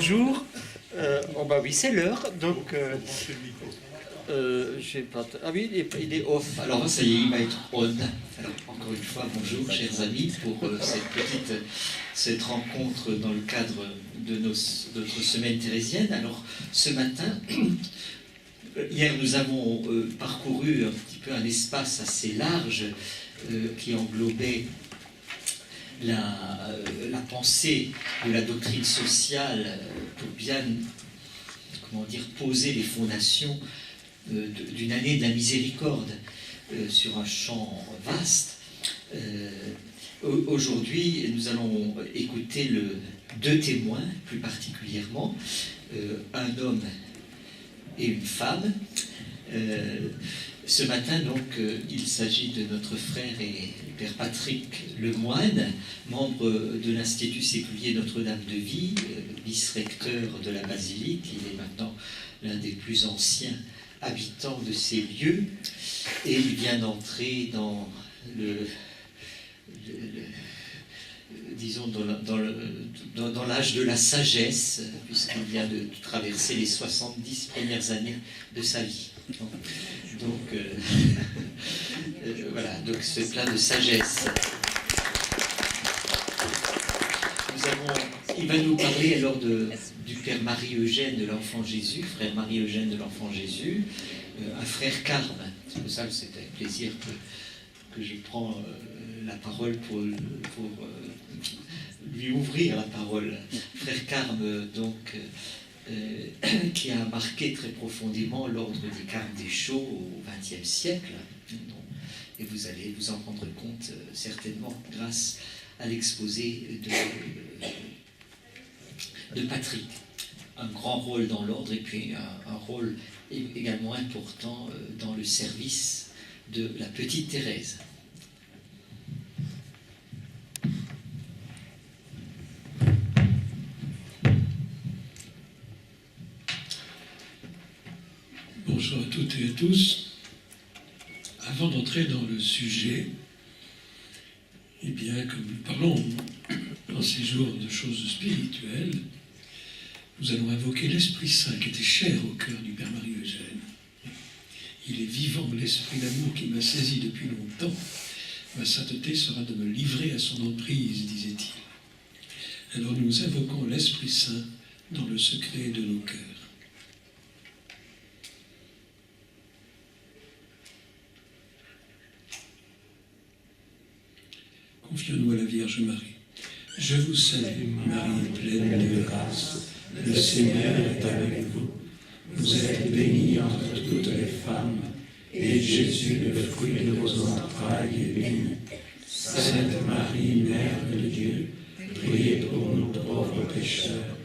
bonjour. Oh bah oui, c'est l'heure, donc... j'ai pas ah oui, il est off. Alors ça y est, il va être on. Alors, encore une fois, bonjour chers amis pour cette rencontre dans le cadre de notre semaine thérésienne. Alors ce matin, hier nous avons parcouru un petit peu un espace assez large qui englobait la pensée de la doctrine sociale pour bien, comment dire, poser les fondations d'une année de la miséricorde sur un champ vaste. Aujourd'hui, nous allons écouter deux témoins, plus particulièrement, un homme et une femme. Ce matin, donc, il s'agit de notre frère et père Patrick Lemoine, membre de l'Institut séculier Notre-Dame de Vie, vice-recteur de la basilique. Il est maintenant l'un des plus anciens habitants de ces lieux, et il vient d'entrer dans disons dans l'âge de la sagesse, puisqu'il vient de traverser les 70 premières années de sa vie. Donc voilà, donc c'est plein de sagesse. Il va nous parler alors du père Marie-Eugène de l'Enfant Jésus, frère Marie-Eugène de l'Enfant Jésus, un frère carme. C'est pour ça que c'est avec plaisir que je prends la parole pour lui ouvrir la parole. Frère carme, donc, qui a marqué très profondément l'ordre des Carmes des Chaux au XXe siècle. Et vous allez vous en rendre compte certainement grâce à l'exposé de Patrick. Un grand rôle dans l'ordre et puis un rôle également important dans le service de la petite Thérèse. Bonjour à toutes et à tous. Avant d'entrer dans le sujet, eh bien, comme nous parlons dans ces jours de choses spirituelles, nous allons invoquer l'Esprit Saint qui était cher au cœur du Père Marie-Eugène. Il est vivant, l'esprit d'amour qui m'a saisi depuis longtemps. Ma sainteté sera de me livrer à son emprise, disait-il. Alors nous invoquons l'Esprit Saint dans le secret de nos cœurs. Confions-nous à la Vierge Marie. Je vous salue, Marie, pleine de grâce. Le Seigneur est avec vous. Vous êtes bénie entre toutes les femmes, et Jésus, le fruit de vos entrailles, est béni. Sainte Marie, Mère de Dieu, priez pour nous pauvres pécheurs,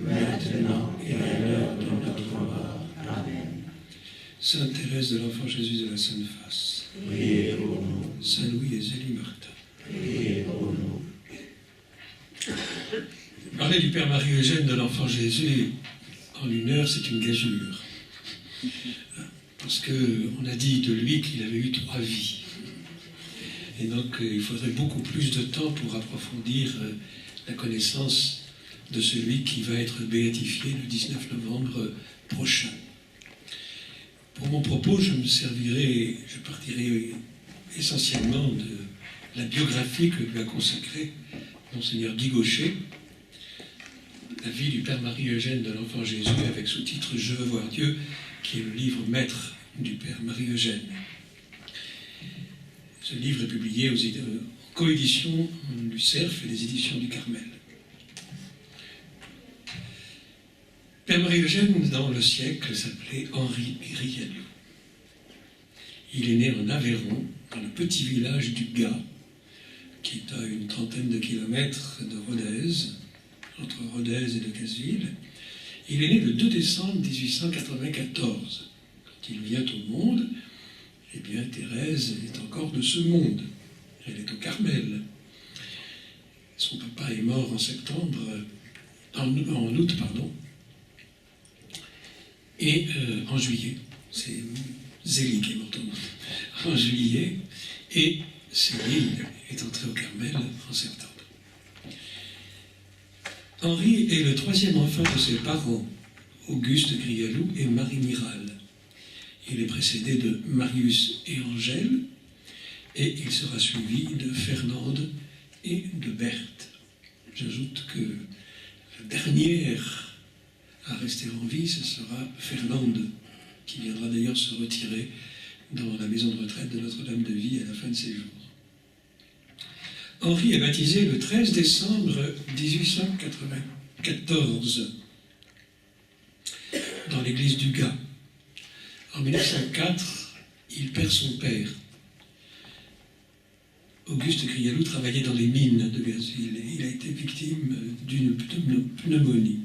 maintenant et à l'heure de notre mort. Amen. Sainte Thérèse de l'Enfant Jésus de la Sainte Face, priez pour nous. Saint Louis et Zélie Martin, priez pour nous. Parler du Père Marie-Eugène de l'Enfant Jésus en une heure, c'est une gageure. Parce qu'on a dit de lui qu'il avait eu 3 vies. Et donc, il faudrait beaucoup plus de temps pour approfondir la connaissance de celui qui va être béatifié le 19 novembre prochain. Pour mon propos, je partirai essentiellement de la biographie que lui a consacrée Monseigneur Guy Gaucher, la vie du Père Marie-Eugène de l'Enfant Jésus, avec sous-titre « Je veux voir Dieu », qui est le livre maître du Père Marie-Eugène. Ce livre est publié en coédition du Cerf et des éditions du Carmel. Père Marie-Eugène, dans le siècle, s'appelait Henri Rialou. Il est né en Aveyron, dans le petit village du Gard, qui est à une trentaine de kilomètres de Rodez, entre Rodez et Decazeville. Il est né le 2 décembre 1894. Quand il vient au monde, eh bien, Thérèse est encore de ce monde. Elle est au Carmel. Son papa est mort en août, et en juillet. C'est Zélie qui est morte en juillet, et Céline est entrée au Carmel en septembre. Henri est le troisième enfant de ses parents, Auguste Grialou et Marie Miral. Il est précédé de Marius et Angèle, et il sera suivi de Fernande et de Berthe. J'ajoute que la dernière à rester en vie, ce sera Fernande, qui viendra d'ailleurs se retirer dans la maison de retraite de Notre-Dame de Vie à la fin de ses jours. Henri est baptisé le 13 décembre 1894 dans l'église du Gap. En 1904, il perd son père. Auguste Grialou travaillait dans les mines de Versville et il a été victime d'une pneumonie.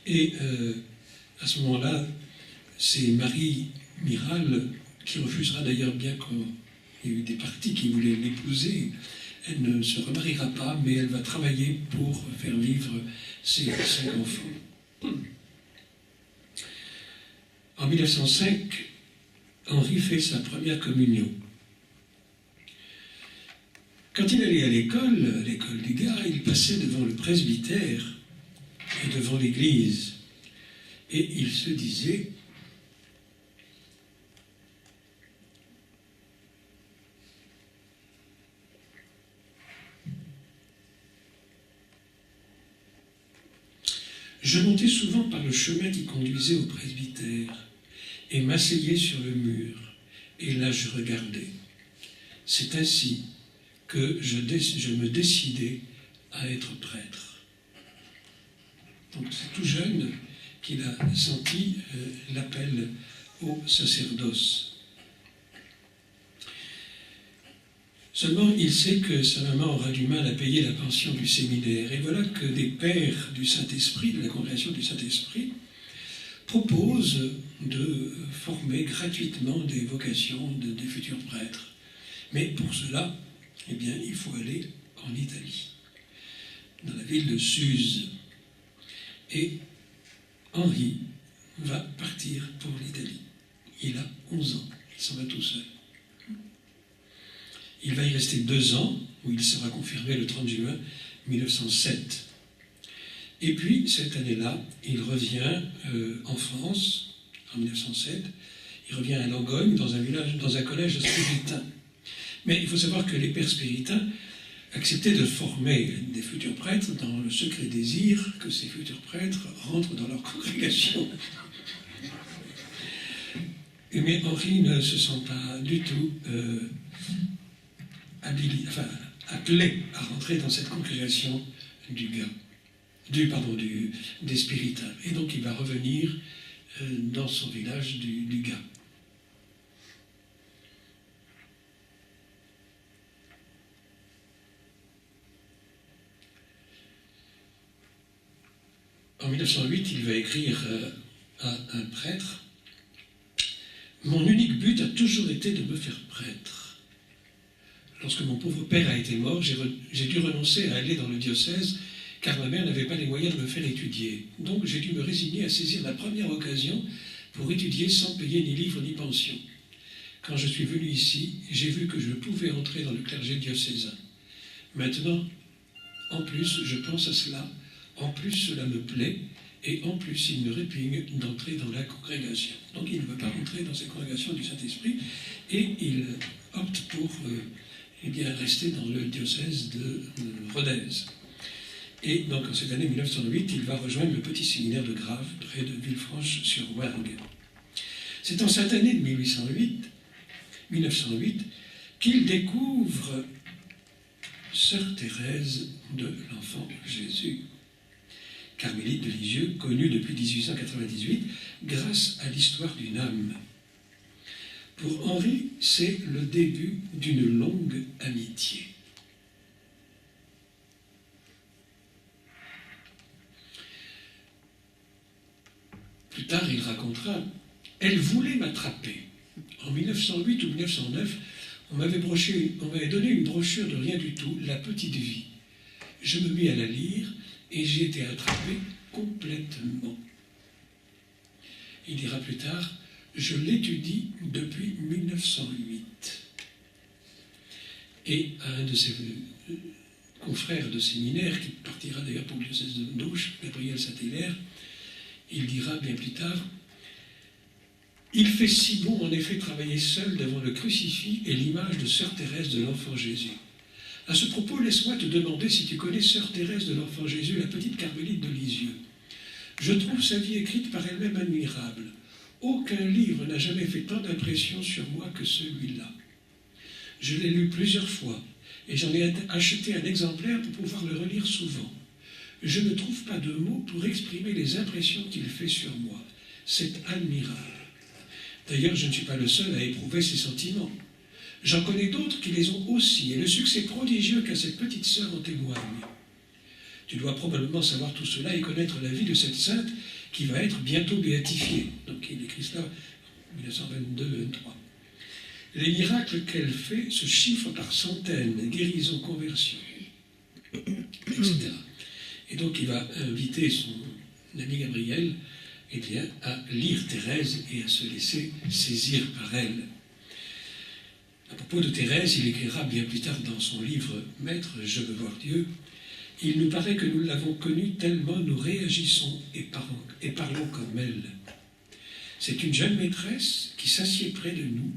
Et à ce moment-là, c'est Marie Miral, qui refusera d'ailleurs, bien qu'il y ait eu des partis qui voulaient l'épouser, elle ne se remariera pas, mais elle va travailler pour faire vivre ses 5 enfants. En 1905, Henri fait sa première communion. Quand il allait à l'école du Gard, il passait devant le presbytère et devant l'église, et il se disait: je montais souvent par le chemin qui conduisait au presbytère et m'asseyais sur le mur, et là je regardais. C'est ainsi que je me décidais à être prêtre. Donc c'est tout jeune qu'il a senti l'appel au sacerdoce. Seulement, il sait que sa maman aura du mal à payer la pension du séminaire. Et voilà que des pères du Saint-Esprit, de la congrégation du Saint-Esprit, proposent de former gratuitement des vocations des futurs prêtres. Mais pour cela, eh bien, il faut aller en Italie, dans la ville de Suse. Et Henri va partir pour l'Italie. Il a 11 ans, il s'en va tout seul. Il va y rester 2 ans, où il sera confirmé le 30 juin 1907. Et puis, cette année-là, il revient en France, en 1907. Il revient à Langogne, dans un collège spiritain. Mais il faut savoir que les pères spiritains acceptaient de former des futurs prêtres dans le secret désir que ces futurs prêtres rentrent dans leur congrégation. Mais Henri ne se sent pas du tout appelé à rentrer dans cette congrégation des spiritains. Et donc il va revenir dans son village du Gap. En 1908, il va écrire à un prêtre: « Mon unique but a toujours été de me faire prêtre. Lorsque mon pauvre père a été mort, j'ai dû renoncer à aller dans le diocèse, car ma mère n'avait pas les moyens de me faire étudier. Donc j'ai dû me résigner à saisir la première occasion pour étudier sans payer ni livre ni pension. Quand je suis venu ici, j'ai vu que je pouvais entrer dans le clergé diocésain. Maintenant, en plus, je pense à cela, en plus cela me plaît, et en plus il me répugne d'entrer dans la congrégation. » Donc il ne veut pas rentrer dans cette congrégation du Saint-Esprit, et il opte pour rester dans le diocèse de Rodez. Et donc en cette année 1908, il va rejoindre le petit séminaire de Grave, près de Villefranche-sur-Ouergue. C'est en cette année de 1908 qu'il découvre Sœur Thérèse de l'Enfant Jésus, carmélite de Lisieux, connue depuis 1898 grâce à l'histoire d'une âme. Pour Henri, c'est le début d'une longue amitié. Plus tard, il racontera: « Elle voulait m'attraper. En 1908 ou 1909, on m'avait donné une brochure de rien du tout, La Petite Vie. Je me mis à la lire et j'ai été attrapé complètement. » Il dira plus tard: « Je l'étudie depuis 1908. » Et à un de ses confrère de séminaire, qui partira d'ailleurs pour le diocèse d'Auch, Gabriel Saint-Hilaire, il dira bien plus tard: il fait si bon en effet travailler seul devant le crucifix et l'image de sœur Thérèse de l'Enfant Jésus. À ce propos, laisse-moi te demander si tu connais sœur Thérèse de l'Enfant Jésus, la petite carmélite de Lisieux. Je trouve sa vie écrite par elle-même admirable. Aucun livre n'a jamais fait tant d'impression sur moi que celui-là. Je l'ai lu plusieurs fois et j'en ai acheté un exemplaire pour pouvoir le relire souvent. Je ne trouve pas de mots pour exprimer les impressions qu'il fait sur moi. C'est admirable. D'ailleurs, je ne suis pas le seul à éprouver ces sentiments. J'en connais d'autres qui les ont aussi, et le succès prodigieux qu'a cette petite sœur en témoigne. Tu dois probablement savoir tout cela et connaître la vie de cette sainte qui va être bientôt béatifiée. Donc il écrit cela en 1922-23. Les miracles qu'elle fait se chiffrent par centaines, guérisons, conversions, etc. Et donc il va inviter son ami Gabriel à lire Thérèse et à se laisser saisir par elle. À propos de Thérèse, il écrira bien plus tard dans son livre « Maître, je veux voir Dieu », « Il nous paraît que nous l'avons connue tellement nous réagissons et parlons comme elle. C'est une jeune maîtresse qui s'assied près de nous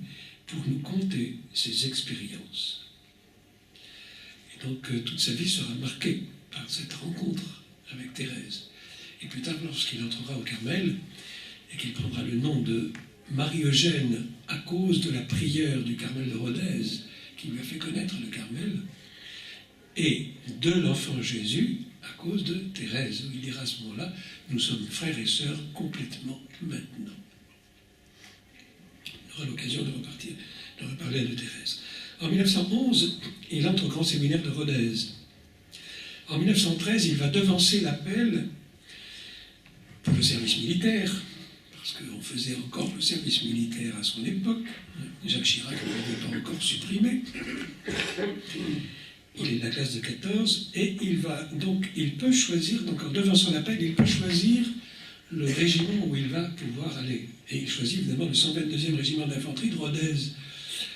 pour nous conter ses expériences. » Et donc toute sa vie sera marquée par cette rencontre avec Thérèse. Et plus tard, lorsqu'il entrera au Carmel, et qu'il prendra le nom de Marie-Eugène à cause de la prière du Carmel de Rodez, qui lui a fait connaître le Carmel, et de l'Enfant Jésus à cause de Thérèse, où il dira à ce moment-là, nous sommes frères et sœurs complètement maintenant. On aura l'occasion de reparler de Thérèse. En 1911, il entre au grand séminaire de Rodez. En 1913, il va devancer l'appel pour le service militaire, parce qu'on faisait encore le service militaire à son époque. Jacques Chirac ne l'avait pas encore supprimé. Il est de la classe de 14, et il peut choisir, donc en devançant l'appel, il peut choisir le régiment où il va pouvoir aller. Et il choisit évidemment le 122e régiment d'infanterie de Rodez,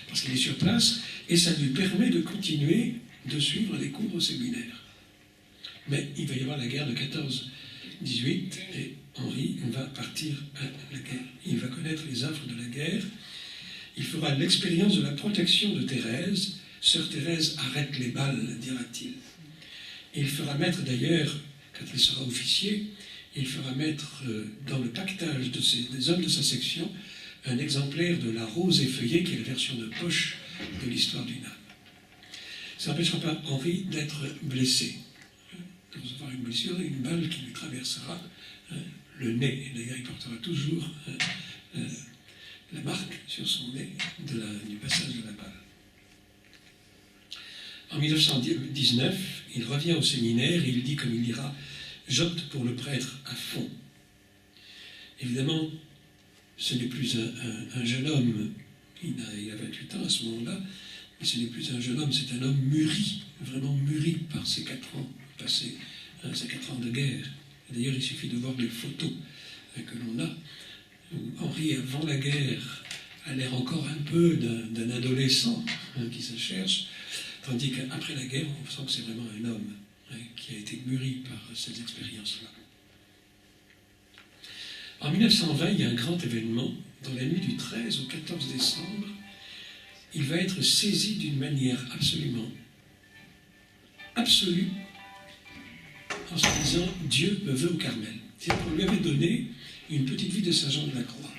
parce qu'il est sur place, et ça lui permet de continuer de suivre les cours au séminaire. Mais il va y avoir la guerre de 14-18, et Henri va partir à la guerre. Il va connaître les affres de la guerre. Il fera l'expérience de la protection de Thérèse. Sœur Thérèse arrête les balles, dira-t-il. Il fera mettre d'ailleurs, quand il sera officier, il fera mettre dans le pactage des hommes de sa section un exemplaire de La Rose effeuillée, qui est la version de poche de l'histoire d'une âme. Ça n'empêchera pas Henri d'être blessé, de recevoir une blessure, une balle qui lui traversera le nez. Et d'ailleurs, il portera toujours la marque sur son nez du passage de la balle. En 1919, il revient au séminaire et il dit, comme il dira, « J'opte pour le prêtre à fond. » Évidemment, ce n'est plus un jeune homme, il a 28 ans à ce moment-là, mais ce n'est plus un jeune homme, c'est un homme mûri, vraiment mûri par ces 4 ans passés, ces 4 ans de guerre. D'ailleurs, il suffit de voir les photos que l'on a, où Henri, avant la guerre, a l'air encore un peu d'un adolescent qui se cherche, tandis qu'après la guerre, on sent que c'est vraiment un homme qui a été mûri par ces expériences-là. En 1920, il y a un grand événement. Dans la nuit du 13 au 14 décembre, il va être saisi d'une manière absolument absolue en se disant « Dieu me veut au Carmel ». C'est-à-dire qu'on lui avait donné une petite vie de Saint-Jean de la Croix,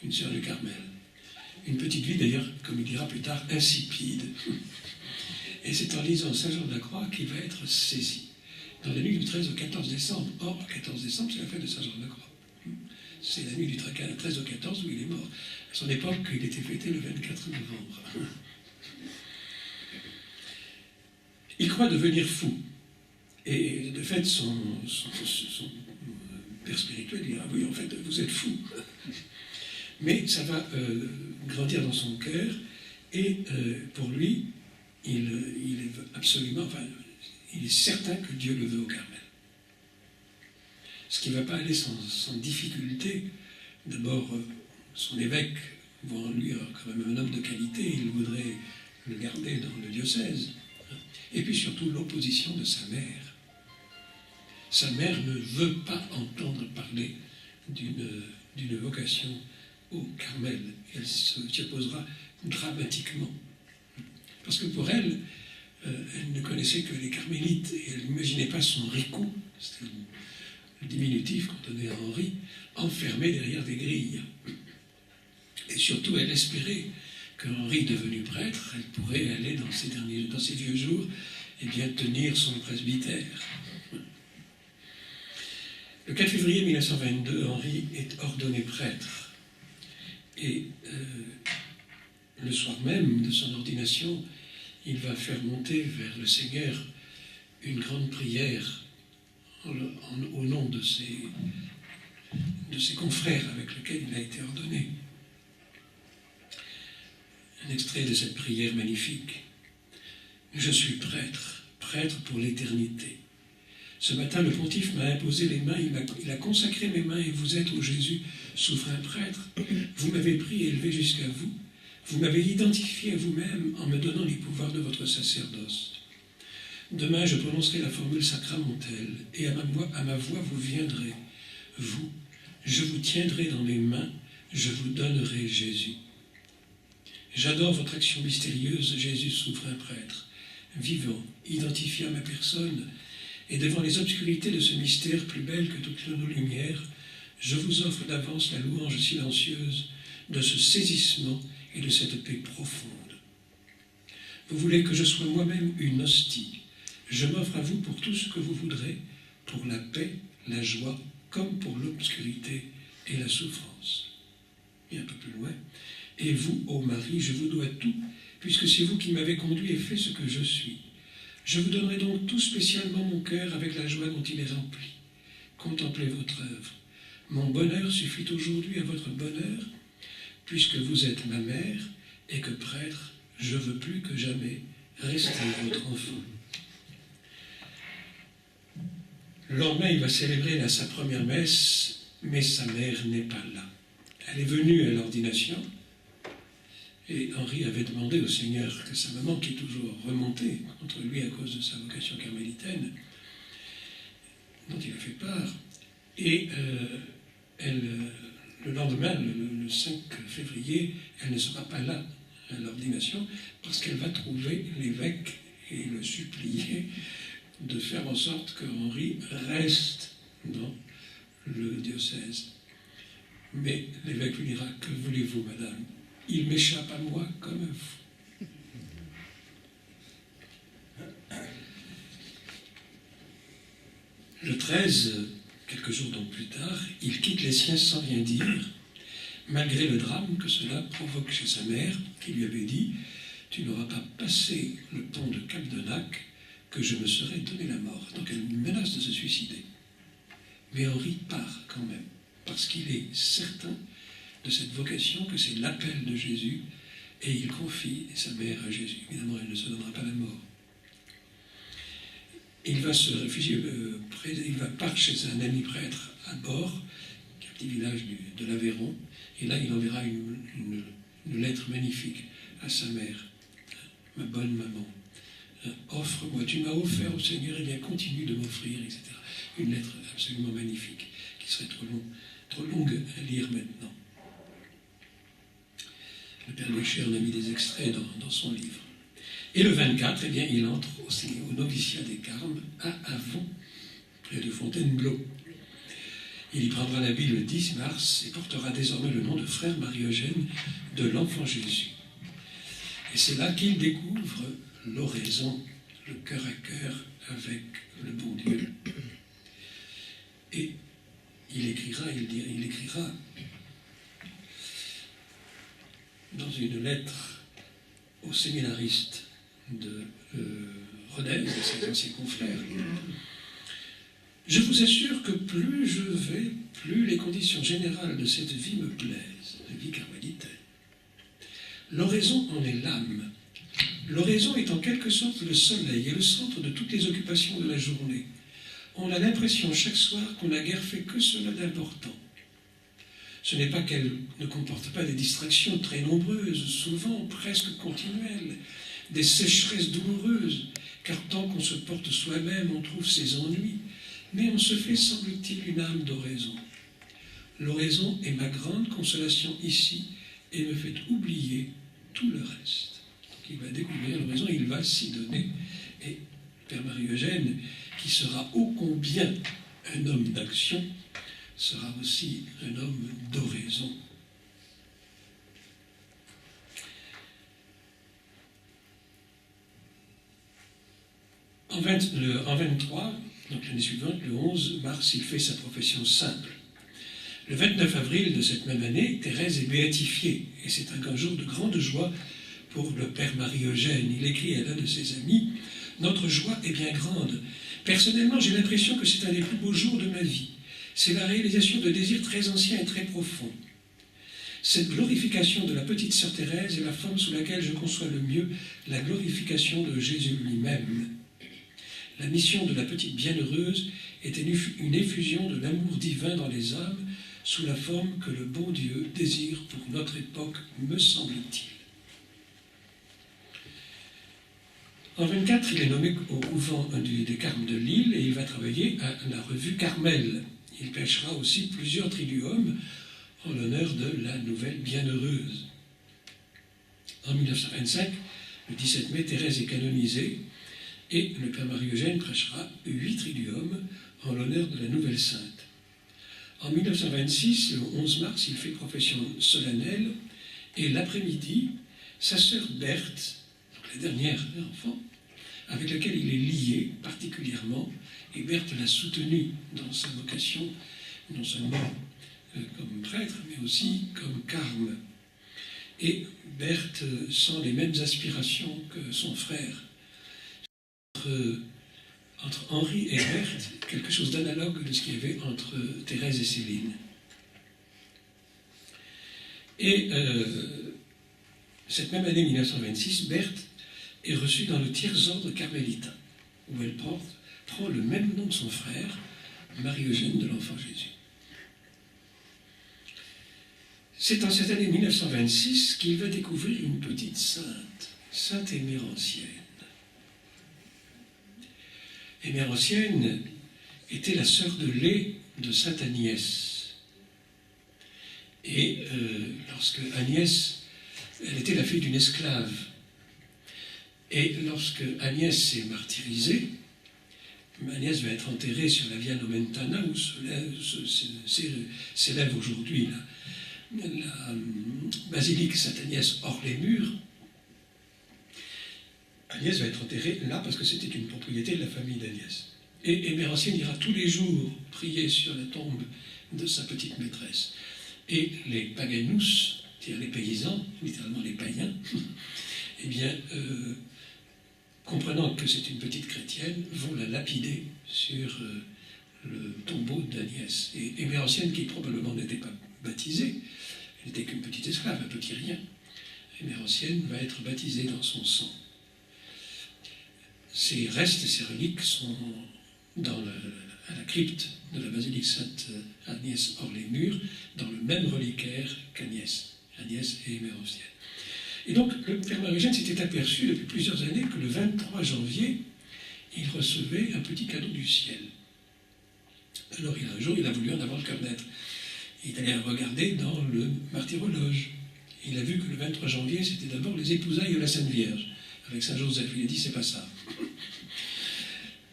une sœur du Carmel. Une petite vie d'ailleurs, comme il dira plus tard, insipide. Et c'est en lisant Saint-Jean de la Croix qu'il va être saisi. Dans la nuit du 13 au 14 décembre. Or, le 14 décembre, c'est la fête de Saint-Jean de la Croix. C'est la nuit du 13 au 14 où il est mort. À son époque, il était fêté le 24 novembre. Il croit devenir fou. Et de fait, son père spirituel dira « Oui, en fait, vous êtes fou. » Mais ça va grandir dans son cœur, et pour lui, il est absolument, enfin, il est certain que Dieu le veut au Carmel. Ce qui ne va pas aller sans difficulté. D'abord, son évêque voit en lui quand même un homme de qualité, il voudrait le garder dans le diocèse. Et puis surtout l'opposition de sa mère. Sa mère ne veut pas entendre parler d'une vocation au Carmel. Elle s'y opposera dramatiquement. Parce que pour elle, elle ne connaissait que les carmélites et elle n'imaginait pas son ricou, c'était le diminutif qu'on donnait à Henri, enfermé derrière des grilles. Et surtout, elle espérait que Henri, devenu prêtre, elle pourrait aller dans ses vieux jours, et bien tenir son presbytère. Le 4 février 1922, Henri est ordonné prêtre. Et le soir même de son ordination, il va faire monter vers le Seigneur une grande prière au nom de ses confrères avec lesquels il a été ordonné. Un extrait de cette prière magnifique. « Je suis prêtre, prêtre pour l'éternité. Ce matin, le pontife m'a imposé les mains, il a consacré mes mains, et vous êtes, ô Jésus, souverain prêtre. Vous m'avez pris et élevé jusqu'à vous. Vous m'avez identifié à vous-même en me donnant les pouvoirs de votre sacerdoce. Demain, je prononcerai la formule sacramentelle, et à ma voix, vous viendrez. Vous, je vous tiendrai dans mes mains, je vous donnerai Jésus. J'adore votre action mystérieuse, Jésus, souverain prêtre, vivant, identifié à ma personne, et devant les obscurités de ce mystère plus belle que toutes nos lumières, je vous offre d'avance la louange silencieuse de ce saisissement et de cette paix profonde. Vous voulez que je sois moi-même une hostie. Je m'offre à vous pour tout ce que vous voudrez, pour la paix, la joie, comme pour l'obscurité et la souffrance. Et un peu plus loin, et vous, ô Marie, je vous dois tout, puisque c'est vous qui m'avez conduit et fait ce que je suis. Je vous donnerai donc tout spécialement mon cœur avec la joie dont il est rempli. Contemplez votre œuvre. Mon bonheur suffit aujourd'hui à votre bonheur, puisque vous êtes ma mère et que prêtre, je veux plus que jamais rester votre enfant. Le lendemain, il va célébrer sa première messe, mais sa mère n'est pas là. Elle est venue à l'ordination, et Henri avait demandé au Seigneur que sa maman, qui est toujours remontée contre lui à cause de sa vocation carmélitaine, dont il a fait part, et le lendemain, le 5 février, elle ne sera pas là à l'ordination, parce qu'elle va trouver l'évêque et le supplier de faire en sorte que Henri reste dans le diocèse. Mais l'évêque lui dira, que voulez-vous, madame? Il m'échappe à moi comme un fou. Le 13, quelques jours donc plus tard, il quitte les siens sans rien dire, malgré le drame que cela provoque chez sa mère, qui lui avait dit « Tu n'auras pas passé le pont de Cap-de-Nac que je me serais donné la mort. » Donc elle menace de se suicider. Mais Henri part quand même, parce qu'il est certain de cette vocation, que c'est l'appel de Jésus, et il confie sa mère à Jésus. Évidemment, elle ne se donnera pas la mort. Il va se réfugier, il va partir chez un ami prêtre à Bord, qui est un petit village de l'Aveyron, et là il enverra une lettre magnifique à sa mère. Ma bonne maman, offre-moi, tu m'as offert au Seigneur, et bien continue de m'offrir, etc. Une lettre absolument magnifique, qui serait trop longue à lire maintenant. Le Père Lécher en a mis des extraits dans son livre. Et le 24, eh bien, il entre au noviciat des Carmes à Avon, près de Fontainebleau. Il y prendra l'habit le 10 mars et portera désormais le nom de frère Marie-Eugène de l'Enfant Jésus. Et c'est là qu'il découvre l'oraison, le cœur à cœur avec le bon Dieu. Et il écrira dans une lettre aux séminaristes de Rodez et ses anciens confrères. Je vous assure que plus je vais, plus les conditions générales de cette vie me plaisent, la vie carmélitaine. L'oraison en est l'âme. L'oraison est en quelque sorte le soleil et le centre de toutes les occupations de la journée. On a l'impression chaque soir qu'on n'a guère fait que cela d'important. Ce n'est pas qu'elle ne comporte pas des distractions très nombreuses, souvent presque continuelles, des sécheresses douloureuses, car tant qu'on se porte soi-même, on trouve ses ennuis, mais on se fait, semble-t-il, une âme d'oraison. L'oraison est ma grande consolation ici et me fait oublier tout le reste. Donc il va découvrir l'oraison, il va s'y donner. Et Père Marie-Eugène, qui sera ô combien un homme d'action, sera aussi un homme d'oraison. En 23, donc l'année suivante, le 11 mars, il fait sa profession simple. Le 29 avril de cette même année, Thérèse est béatifiée, et c'est un jour de grande joie pour le Père Marie-Eugène. Il écrit à l'un de ses amis « Notre joie est bien grande. Personnellement, j'ai l'impression que c'est un des plus beaux jours de ma vie. C'est la réalisation de désirs très anciens et très profonds. Cette glorification de la petite sœur Thérèse est la forme sous laquelle je conçois le mieux la glorification de Jésus lui-même. La mission de la petite bienheureuse est une effusion de l'amour divin dans les âmes sous la forme que le bon Dieu désire pour notre époque, me semble-t-il. » En 24, il est nommé au couvent des Carmes de Lille et il va travailler à la revue Carmel. Il pêchera aussi plusieurs triduums en l'honneur de la nouvelle bienheureuse. En 1925, le 17 mai, Thérèse est canonisée et le Père Marie-Eugène prêchera 8 triduums en l'honneur de la nouvelle sainte. En 1926, le 11 mars, il fait profession solennelle et l'après-midi, sa sœur Berthe, donc la dernière enfant, avec laquelle il est lié particulièrement, et Berthe l'a soutenu dans sa vocation, non seulement comme prêtre, mais aussi comme carme. Et Berthe sent les mêmes aspirations que son frère. Entre Henri et Berthe, quelque chose d'analogue de ce qu'il y avait entre Thérèse et Céline. Et cette même année 1926, Berthe est reçue dans le tiers-ordre carmélitain, où elle prend le même nom de son frère, Marie-Eugène de l'Enfant Jésus. C'est en cette année 1926 qu'il va découvrir une petite sainte, Sainte Émérantienne. Émérantienne était la sœur de lait de Sainte Agnès. Et lorsque Agnès, elle était la fille d'une esclave, et lorsque Agnès est martyrisée, Agnès va être enterrée sur la Via Nomentana, où s'élève aujourd'hui la basilique Sainte-Agnès hors les murs. Agnès va être enterrée là parce que c'était une propriété de la famille d'Agnès. Et Émérantienne ira tous les jours prier sur la tombe de sa petite maîtresse. Et les paganus, c'est-à-dire les paysans, littéralement les païens, eh bien, comprenant que c'est une petite chrétienne, vont la lapider sur le tombeau d'Agnès. Et Émérantienne, qui probablement n'était pas baptisée, elle n'était qu'une petite esclave, un petit rien, Émérantienne va être baptisée dans son sang. Ces restes et ces reliques sont à la crypte de la basilique Sainte-Agnès hors les murs, dans le même reliquaire qu'Agnès, Agnès et Émérantienne. Et donc, le Père Marie-Eugène s'était aperçu depuis plusieurs années que le 23 janvier, il recevait un petit cadeau du ciel. Alors, un jour, il a voulu en avoir le cœur net. Il est allé regarder dans le martyrologe. Il a vu que le 23 janvier, c'était d'abord les épousailles de la Sainte Vierge, avec Saint Joseph. Il a dit, c'est pas ça.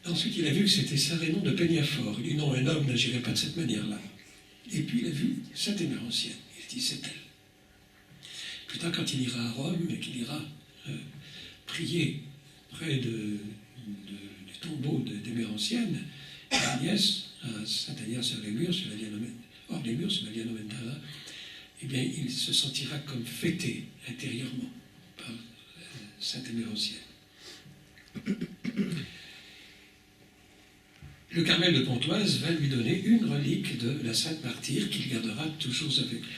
Ensuite, il a vu que c'était Saint Raymond de Peñafort. Il dit, non, un homme n'agirait pas de cette manière-là. Et puis, il a vu Sainte Émérantienne. Il a dit, c'est elle. Plus tard, quand il ira à Rome et qu'il ira prier près du tombeau d'Émérantienne, Agnès, à Sainte-Agnès hors les murs, sur la Via Nomentana, eh bien, il se sentira comme fêté intérieurement par Sainte Émérantienne. Le Carmel de Pontoise va lui donner une relique de la Sainte Martyre qu'il gardera toujours avec lui.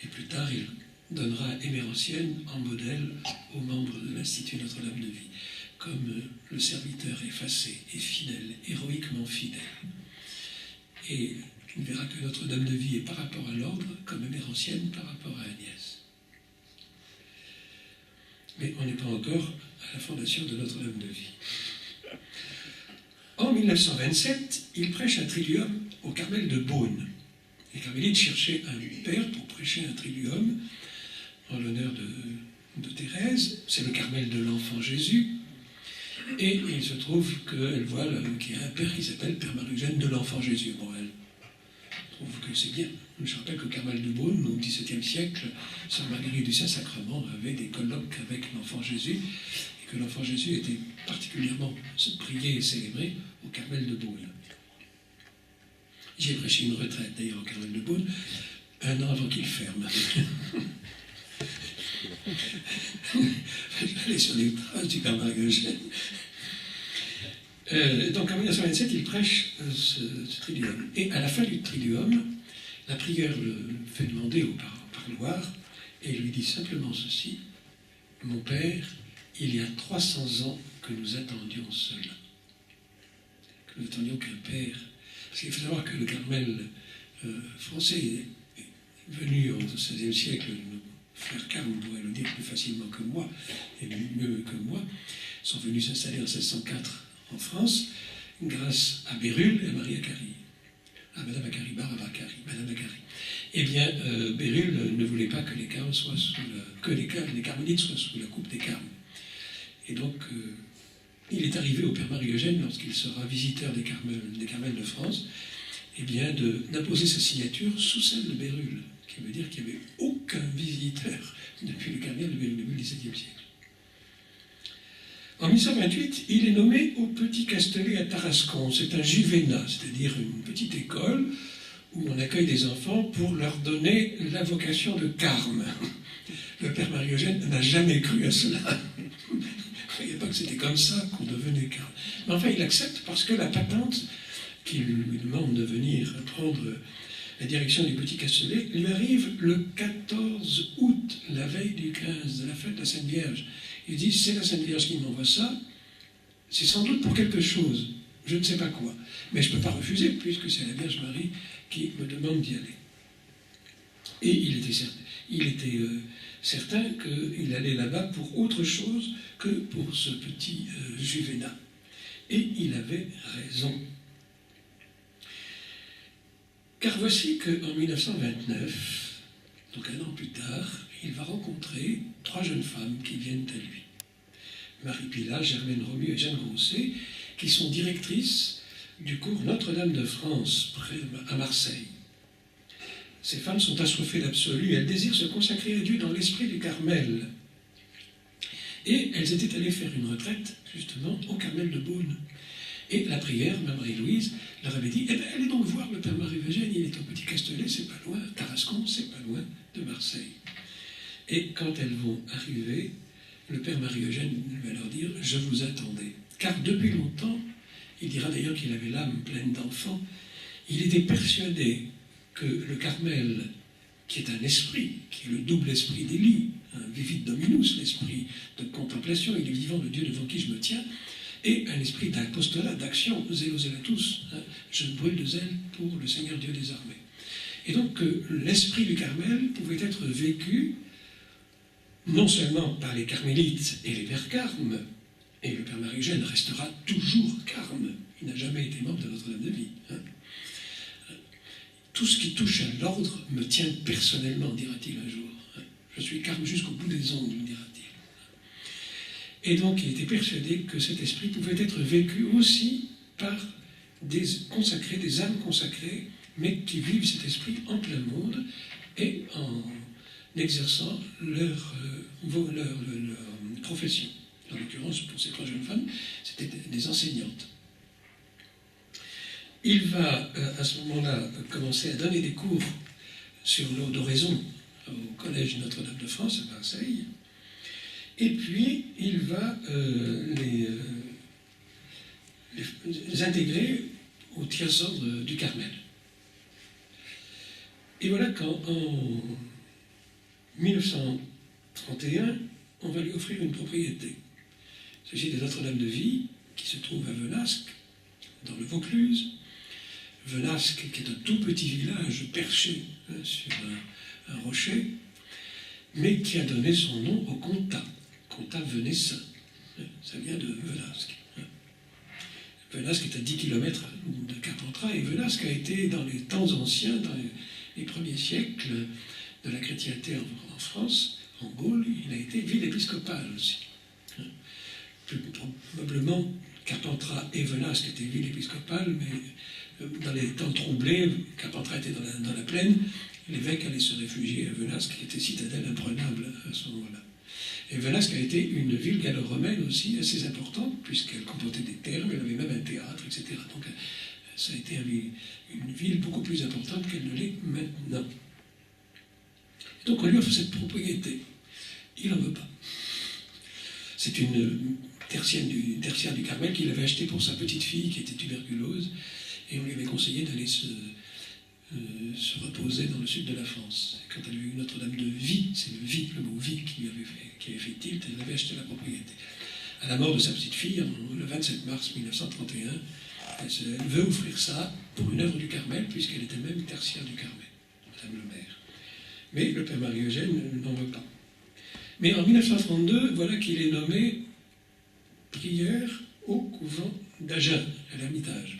Et plus tard, il donnera Émérantienne en modèle aux membres de l'Institut Notre-Dame de Vie, comme le serviteur effacé et fidèle, héroïquement fidèle. Et on verra que Notre-Dame de Vie est par rapport à l'ordre, comme Émérantienne par rapport à Agnès. mais on n'est pas encore à la fondation de Notre-Dame de Vie. En 1927, il prêche un triduum au Carmel de Beaune. Les carmélites cherchaient un père pour prêcher un triduum en l'honneur de Thérèse. C'est le Carmel de l'Enfant Jésus. Et il se trouve qu'elle voit qu'il y a un père qui s'appelle Père Marie-Eugène de l'Enfant Jésus. Bon, elle trouve que c'est bien. Je rappelle que le Carmel de Beaune, au XVIIe siècle, Sainte Marguerite du Saint-Sacrement avait des colloques avec l'Enfant Jésus, et que l'Enfant Jésus était particulièrement prié et célébré au Carmel de Beaune. J'ai prêché une retraite d'ailleurs au Carmel de Beaune, un an avant qu'il ferme. J'allais sur les traces du Père Marie-Eugène. Donc en 1927, il prêche ce triduum. Et à la fin du triduum, la prieure le fait demander au parloir et lui dit simplement ceci: mon père, il y a 300 ans que nous attendions cela. Que nous attendions qu'un père. Parce qu'il faut savoir que le Carmel français est venu au XVIe siècle. Frère Carme pourrait le dire plus facilement que moi, et mieux que moi, sont venus s'installer en 1604 en France, grâce à Bérulle et à Marie Acari. À Madame Acari, Barbara Acari, Madame Acari. Eh bien, Bérulle ne voulait pas que les Carmes soient les Carmélites soient sous la coupe des Carmes. Et donc, il est arrivé au Père Marie-Eugène, lorsqu'il sera visiteur des Carmels de France, eh bien, d'imposer sa signature sous celle de Bérulle, qui veut dire qu'il n'y avait aucun visiteur depuis le Carmel depuis le début du XVIIe siècle. En 1928, il est nommé au Petit Castellet à Tarascon. C'est un juvénat, c'est-à-dire une petite école où on accueille des enfants pour leur donner la vocation de carme. Le Père Marie-Eugène n'a jamais cru à cela. Il ne croyait pas que c'était comme ça qu'on devenait carme. Mais enfin, il accepte parce que la patente qui lui demande de venir prendre la direction du Petit Castellet lui arrive le 14 août, la veille du 15, de la fête de la Sainte Vierge. Il dit, c'est la Sainte Vierge qui m'envoie ça, c'est sans doute pour quelque chose, je ne sais pas quoi, mais je ne peux pas refuser puisque c'est la Vierge Marie qui me demande d'y aller. Et il était certain qu'il allait là-bas pour autre chose que pour ce petit juvénat. Et il avait raison. Car voici qu'en 1929, donc un an plus tard, il va rencontrer 3 jeunes femmes qui viennent à lui. Marie Pilat, Germaine Romu et Jeanne Grosset, qui sont directrices du cours Notre-Dame de France, à Marseille. Ces femmes sont assoiffées d'absolu, elles désirent se consacrer à Dieu dans l'esprit du Carmel. Et elles étaient allées faire une retraite, justement, au Carmel de Beaune. Et la prière, Mme Marie-Louise, leur avait dit, eh bien, allez donc voir le Père Marie-Eugène, il est au Petit Castellet, c'est pas loin, Tarascon, c'est pas loin de Marseille. Et quand elles vont arriver, le Père Marie-Eugène va leur dire, je vous attendais. Car depuis longtemps, il dira d'ailleurs qu'il avait l'âme pleine d'enfants, il était persuadé que le Carmel, qui est un esprit, qui est le double esprit d'Élie, un vivit dominus, l'esprit de contemplation, il est vivant de Dieu devant qui je me tiens, et un esprit d'apostolat, d'action, zélo zélatus, je brûle de zèle pour le Seigneur Dieu des armées. Et donc l'esprit du Carmel pouvait être vécu non seulement par les carmélites et les pères Carmes, et le Père Marie-Eugène restera toujours Carme, il n'a jamais été membre de Notre-Dame de Vie. Tout ce qui touche à l'ordre me tient personnellement, dira-t-il un jour. Je suis Carme jusqu'au bout des ongles, dira-t-il. Et donc il était persuadé que cet esprit pouvait être vécu aussi par des consacrés, des âmes consacrées, mais qui vivent cet esprit en plein monde et en exerçant leur profession. En l'occurrence, pour ces 3 jeunes femmes, c'était des enseignantes. Il va, à ce moment-là, commencer à donner des cours sur l'eau d'oraison au Collège Notre-Dame de France, à Marseille. Et puis, il va les intégrer au tiers-ordre du Carmel. Et voilà qu'en 1931, on va lui offrir une propriété. Il s'agit de Notre-Dame de Vie, qui se trouve à Venasque, dans le Vaucluse. Venasque, qui est un tout petit village perché sur un rocher, mais qui a donné son nom au comtat comtat venessin. Ça vient de Venasque. Venasque est à 10 km de Carpentras, et Venasque a été, dans les temps anciens, dans les premiers siècles de la chrétienté en France, en Gaule, il a été ville épiscopale aussi. Plus probablement, Carpentras et Venasque étaient villes épiscopales, mais dans les temps troublés, Carpentras était dans la plaine, l'évêque allait se réfugier à Venasque, qui était citadelle imprenable à ce moment-là. Et Venasque a été une ville gallo-romaine aussi assez importante, puisqu'elle comportait des thermes, elle avait même un théâtre, etc. Donc ça a été une ville beaucoup plus importante qu'elle ne l'est maintenant. Et donc on lui offre cette propriété. Il n'en veut pas. C'est une tertiaire du Carmel qu'il avait achetée pour sa petite fille qui était tuberculose, et on lui avait conseillé d'aller se reposer dans le sud de la France. Et quand elle a eu Notre-Dame de Vie, c'est le mot vie qui avait fait tilt, elle avait acheté la propriété. À la mort de sa petite fille, le 27 mars 1931, elle veut offrir ça pour une œuvre du Carmel, puisqu'elle était même tertiaire du Carmel, Madame le maire. Mais le père Marie-Eugène n'en veut pas. Mais en 1932, voilà qu'il est nommé prieur au couvent d'Agen, à l'Ermitage.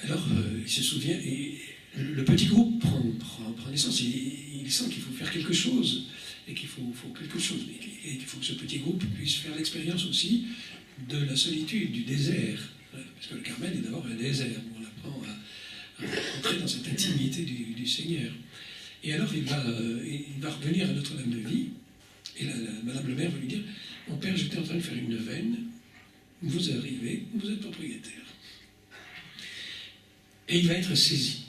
Alors, il se souvient, et le petit groupe prend naissance, il sent qu'il faut faire quelque chose, et qu'il faut quelque chose, et qu'il faut que ce petit groupe puisse faire l'expérience aussi de la solitude, du désert. Parce que le Carmel est d'abord un désert, où on apprend à entrer dans cette intimité du Seigneur. Et alors, il va revenir à Notre-Dame de Vie, et Madame le maire va lui dire, « Mon père, j'étais en train de faire une neuvaine, vous arrivez, vous êtes propriétaire. » Et il va être saisi.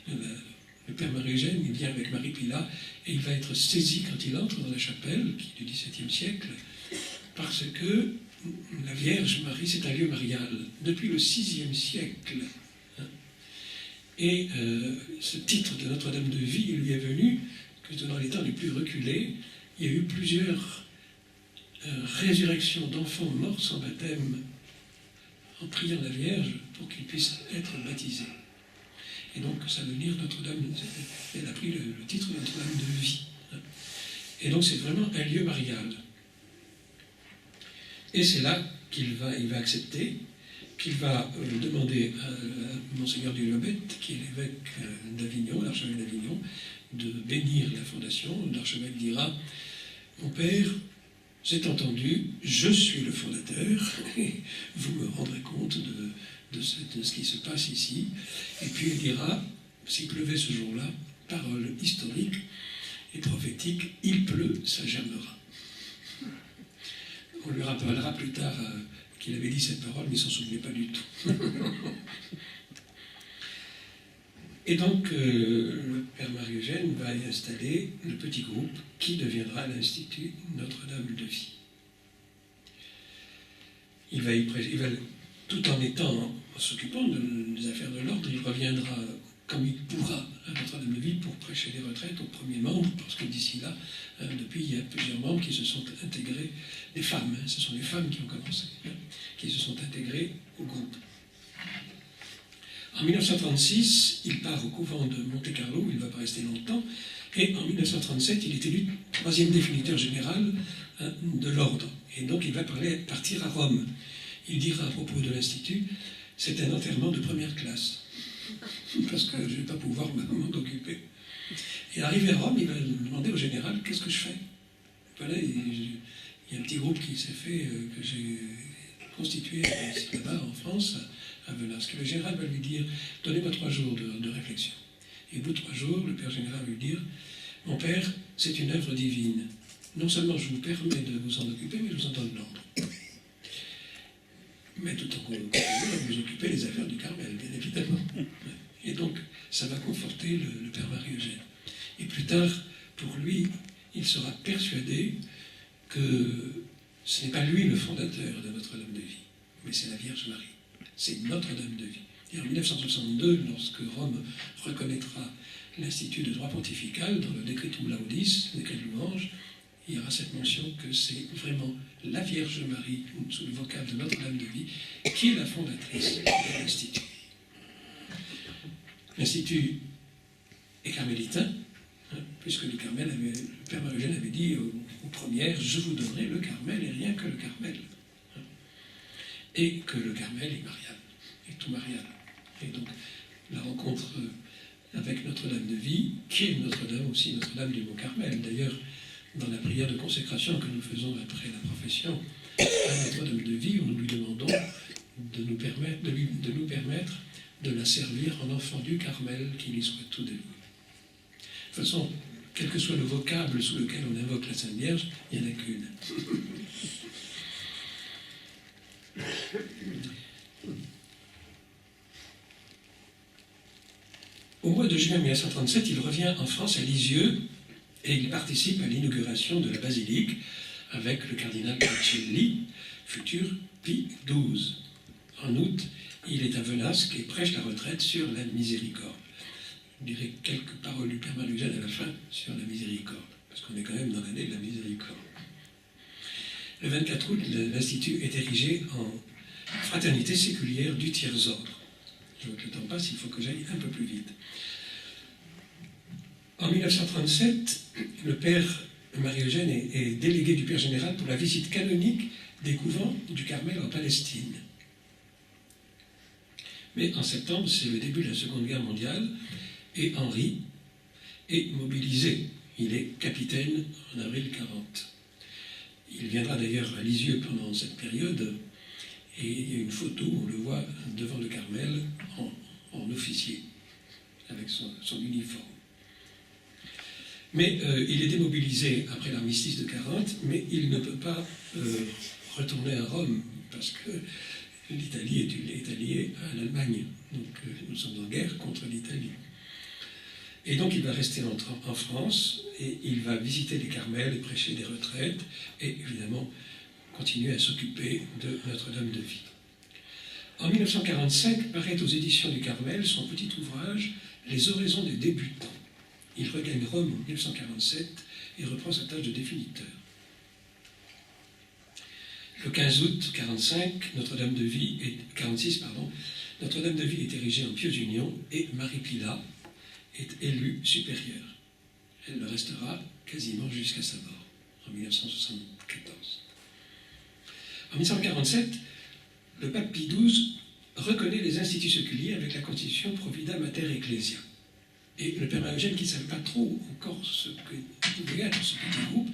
Le père Marie-Eugène, il vient avec Marie Pilat, et il va être saisi quand il entre dans la chapelle, qui est du XVIIe siècle, parce que la Vierge Marie, c'est un lieu marial, depuis le VIe siècle. Et ce titre de Notre-Dame de Vie, il lui est venu que dans les temps les plus reculés, il y a eu plusieurs résurrections d'enfants morts sans baptême en priant la Vierge pour qu'ils puissent être baptisés. Et donc, ça veut dire Notre-Dame, elle a pris le titre de Notre-Dame de Vie. Et donc, c'est vraiment un lieu marial. Et c'est là qu'il va accepter, qu'il va demander à Monseigneur du Lobette, qui est l'évêque d'Avignon, l'archevêque d'Avignon, de bénir la fondation. L'archevêque dira, « Mon père, c'est entendu, je suis le fondateur, et vous me rendrez compte de ce qui se passe ici. » Et puis il dira, s'il pleuvait ce jour-là, parole historique et prophétique, « Il pleut, ça germera ». On lui rappellera plus tard qu'il avait dit cette parole, mais il ne s'en souvenait pas du tout. Et donc, le père Marie-Eugène va y installer le petit groupe qui deviendra l'Institut Notre-Dame de Vie. Il va, tout en s'occupant des affaires de l'ordre, il reviendra comme il pourra à Notre-Dame de Vie pour prêcher les retraites aux premiers membres, parce que d'ici là, depuis, il y a plusieurs membres qui se sont intégrés, des femmes, ce sont les femmes qui ont commencé, qui se sont intégrées au groupe. En 1936, il part au couvent de Monte-Carlo, où il ne va pas rester longtemps, et en 1937, il est élu troisième définiteur général de l'ordre. Et donc, il va partir à Rome. Il dira à propos de l'Institut, c'est un enterrement de première classe, parce que je ne vais pas pouvoir m'en occuper. Et arrivé à Rome, il va demander au général, qu'est-ce que je fais? Voilà, il y a un petit groupe qui s'est fait, que j'ai constitué là-bas en France, à Venasque. Le général va lui dire, donnez-moi 3 jours de réflexion. Et au bout de 3 jours, le père général va lui dire, mon père, c'est une œuvre divine. Non seulement je vous permets de vous en occuper, mais je vous en donne l'ordre. Mais tout en continuant à vous occuper des affaires du Carmel, bien évidemment. Et donc, ça va conforter le père Marie-Eugène. Et plus tard, pour lui, il sera persuadé que ce n'est pas lui le fondateur de Notre-Dame de Vie, mais c'est la Vierge Marie. C'est Notre-Dame de Vie. Et en 1962, lorsque Rome reconnaîtra l'Institut de droit pontifical, dans le Decretum Laudis, le décret de louange, il y aura cette mention que c'est vraiment la Vierge Marie, sous le vocable de Notre-Dame de Vie, qui est la fondatrice de l'Institut. L'Institut est carmélitain, puisque le Père Marie-Eugène avait dit aux premières, je vous donnerai le Carmel et rien que le Carmel. Et que le Carmel est marial, est tout marial. Et donc, la rencontre avec Notre-Dame de Vie, qui est Notre-Dame aussi, Notre-Dame du Mont-Carmel. D'ailleurs, dans la prière de consécration que nous faisons après la profession à Notre-Dame de Vie, où nous lui demandons de nous permettre de la servir en enfant du Carmel, qu'il y soit tout dévoué. De toute façon, quel que soit le vocable sous lequel on invoque la Sainte Vierge, il n'y en a qu'une. Au mois de juin 1937, il revient en France à Lisieux et il participe à l'inauguration de la basilique avec le cardinal Pacelli, futur Pie XII. En août, il est à Venasque et prêche la retraite sur la miséricorde. Je dirais quelques paroles du Père Marie-Eugène à la fin sur la miséricorde, parce qu'on est quand même dans l'année de la miséricorde. Le 24 août, l'Institut est érigé en fraternité séculière du tiers-ordre. Je vois que le temps passe, il faut que j'aille un peu plus vite. En 1937, le Père Marie-Eugène est délégué du Père Général pour la visite canonique des couvents du Carmel en Palestine. Mais en septembre, c'est le début de la Seconde Guerre mondiale, et Henri est mobilisé. Il est capitaine en avril 40. Il viendra d'ailleurs à Lisieux pendant cette période, et il y a une photo où on le voit devant le Carmel en officier, avec son uniforme. Mais il est démobilisé après l'armistice de 40, mais il ne peut pas retourner à Rome, parce que l'Italie est alliée à l'Allemagne. Donc nous sommes en guerre contre l'Italie. Et donc il va rester en France, et il va visiter les Carmels et prêcher des retraites, et évidemment continuer à s'occuper de Notre-Dame de Vie. En 1945, paraît aux éditions du Carmel son petit ouvrage « Les oraisons des débutants ». Il regagne Rome en 1947 et reprend sa tâche de définiteur. Le 15 août 1945, Notre-Dame de Vie est érigée en pieuse union et Marie Pilat est élue supérieure. Elle le restera quasiment jusqu'à sa mort, en 1974. En 1947, le pape Pie XII reconnaît les instituts séculiers avec la constitution Provida Mater Ecclesia. Et le Père Marie-Eugène, qui ne savait pas trop encore ce que pouvait être ce petit groupe,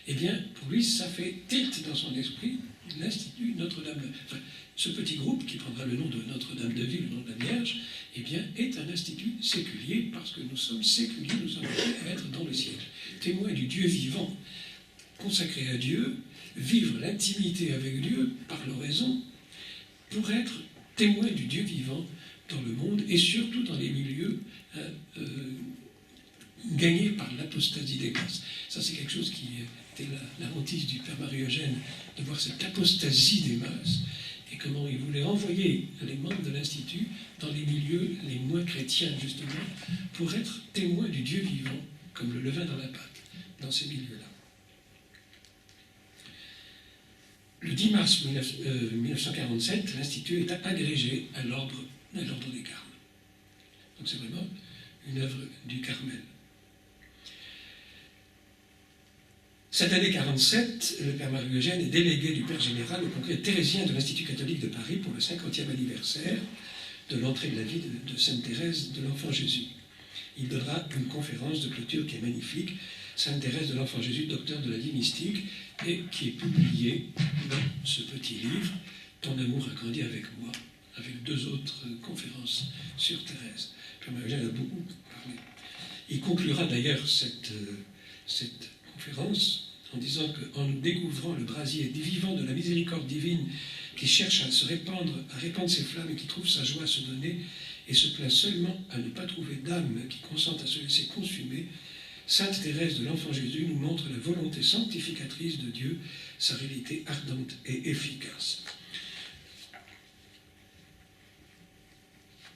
eh bien, pour lui, ça fait tilt dans son esprit, l'Institut Notre-Dame. Enfin, ce petit groupe, qui prendra le nom de Notre-Dame de Vie, le nom de la Vierge, eh bien, est un institut séculier, parce que nous sommes séculiers, nous sommes appelés à être dans le siècle, témoins du Dieu vivant, consacrés à Dieu, vivre l'intimité avec Dieu par l'oraison, pour être témoins du Dieu vivant dans le monde, et surtout dans les milieux gagnés par l'apostasie des masses. Ça, c'est quelque chose qui était la hantise du Père Marie-Eugène, de voir cette apostasie des masses, et comment il voulait envoyer les membres de l'Institut dans les milieux les moins chrétiens, justement, pour être témoins du Dieu vivant, comme le levain dans la pâte, dans ces milieux-là. Le 10 mars 1947, l'Institut est agrégé à l'ordre des Carmes. Donc c'est vraiment une œuvre du Carmel. Cette année 47, le Père Marie-Eugène est délégué du Père Général au Congrès thérésien de l'Institut catholique de Paris pour le 50e anniversaire de l'entrée de la vie de Sainte Thérèse de l'Enfant Jésus. Il donnera une conférence de clôture qui est magnifique, Sainte Thérèse de l'Enfant Jésus, docteur de la vie mystique, et qui est publiée dans ce petit livre, Ton amour a grandi avec moi, avec 2 autres conférences sur Thérèse. Père Marie-Eugène a beaucoup parlé. Il conclura d'ailleurs cette conférence en disant qu'en nous découvrant le brasier vivant de la miséricorde divine qui cherche à se répandre, à répandre ses flammes et qui trouve sa joie à se donner et se plaint seulement à ne pas trouver d'âme qui consente à se laisser consumer, Sainte Thérèse de l'Enfant Jésus nous montre la volonté sanctificatrice de Dieu, sa réalité ardente et efficace.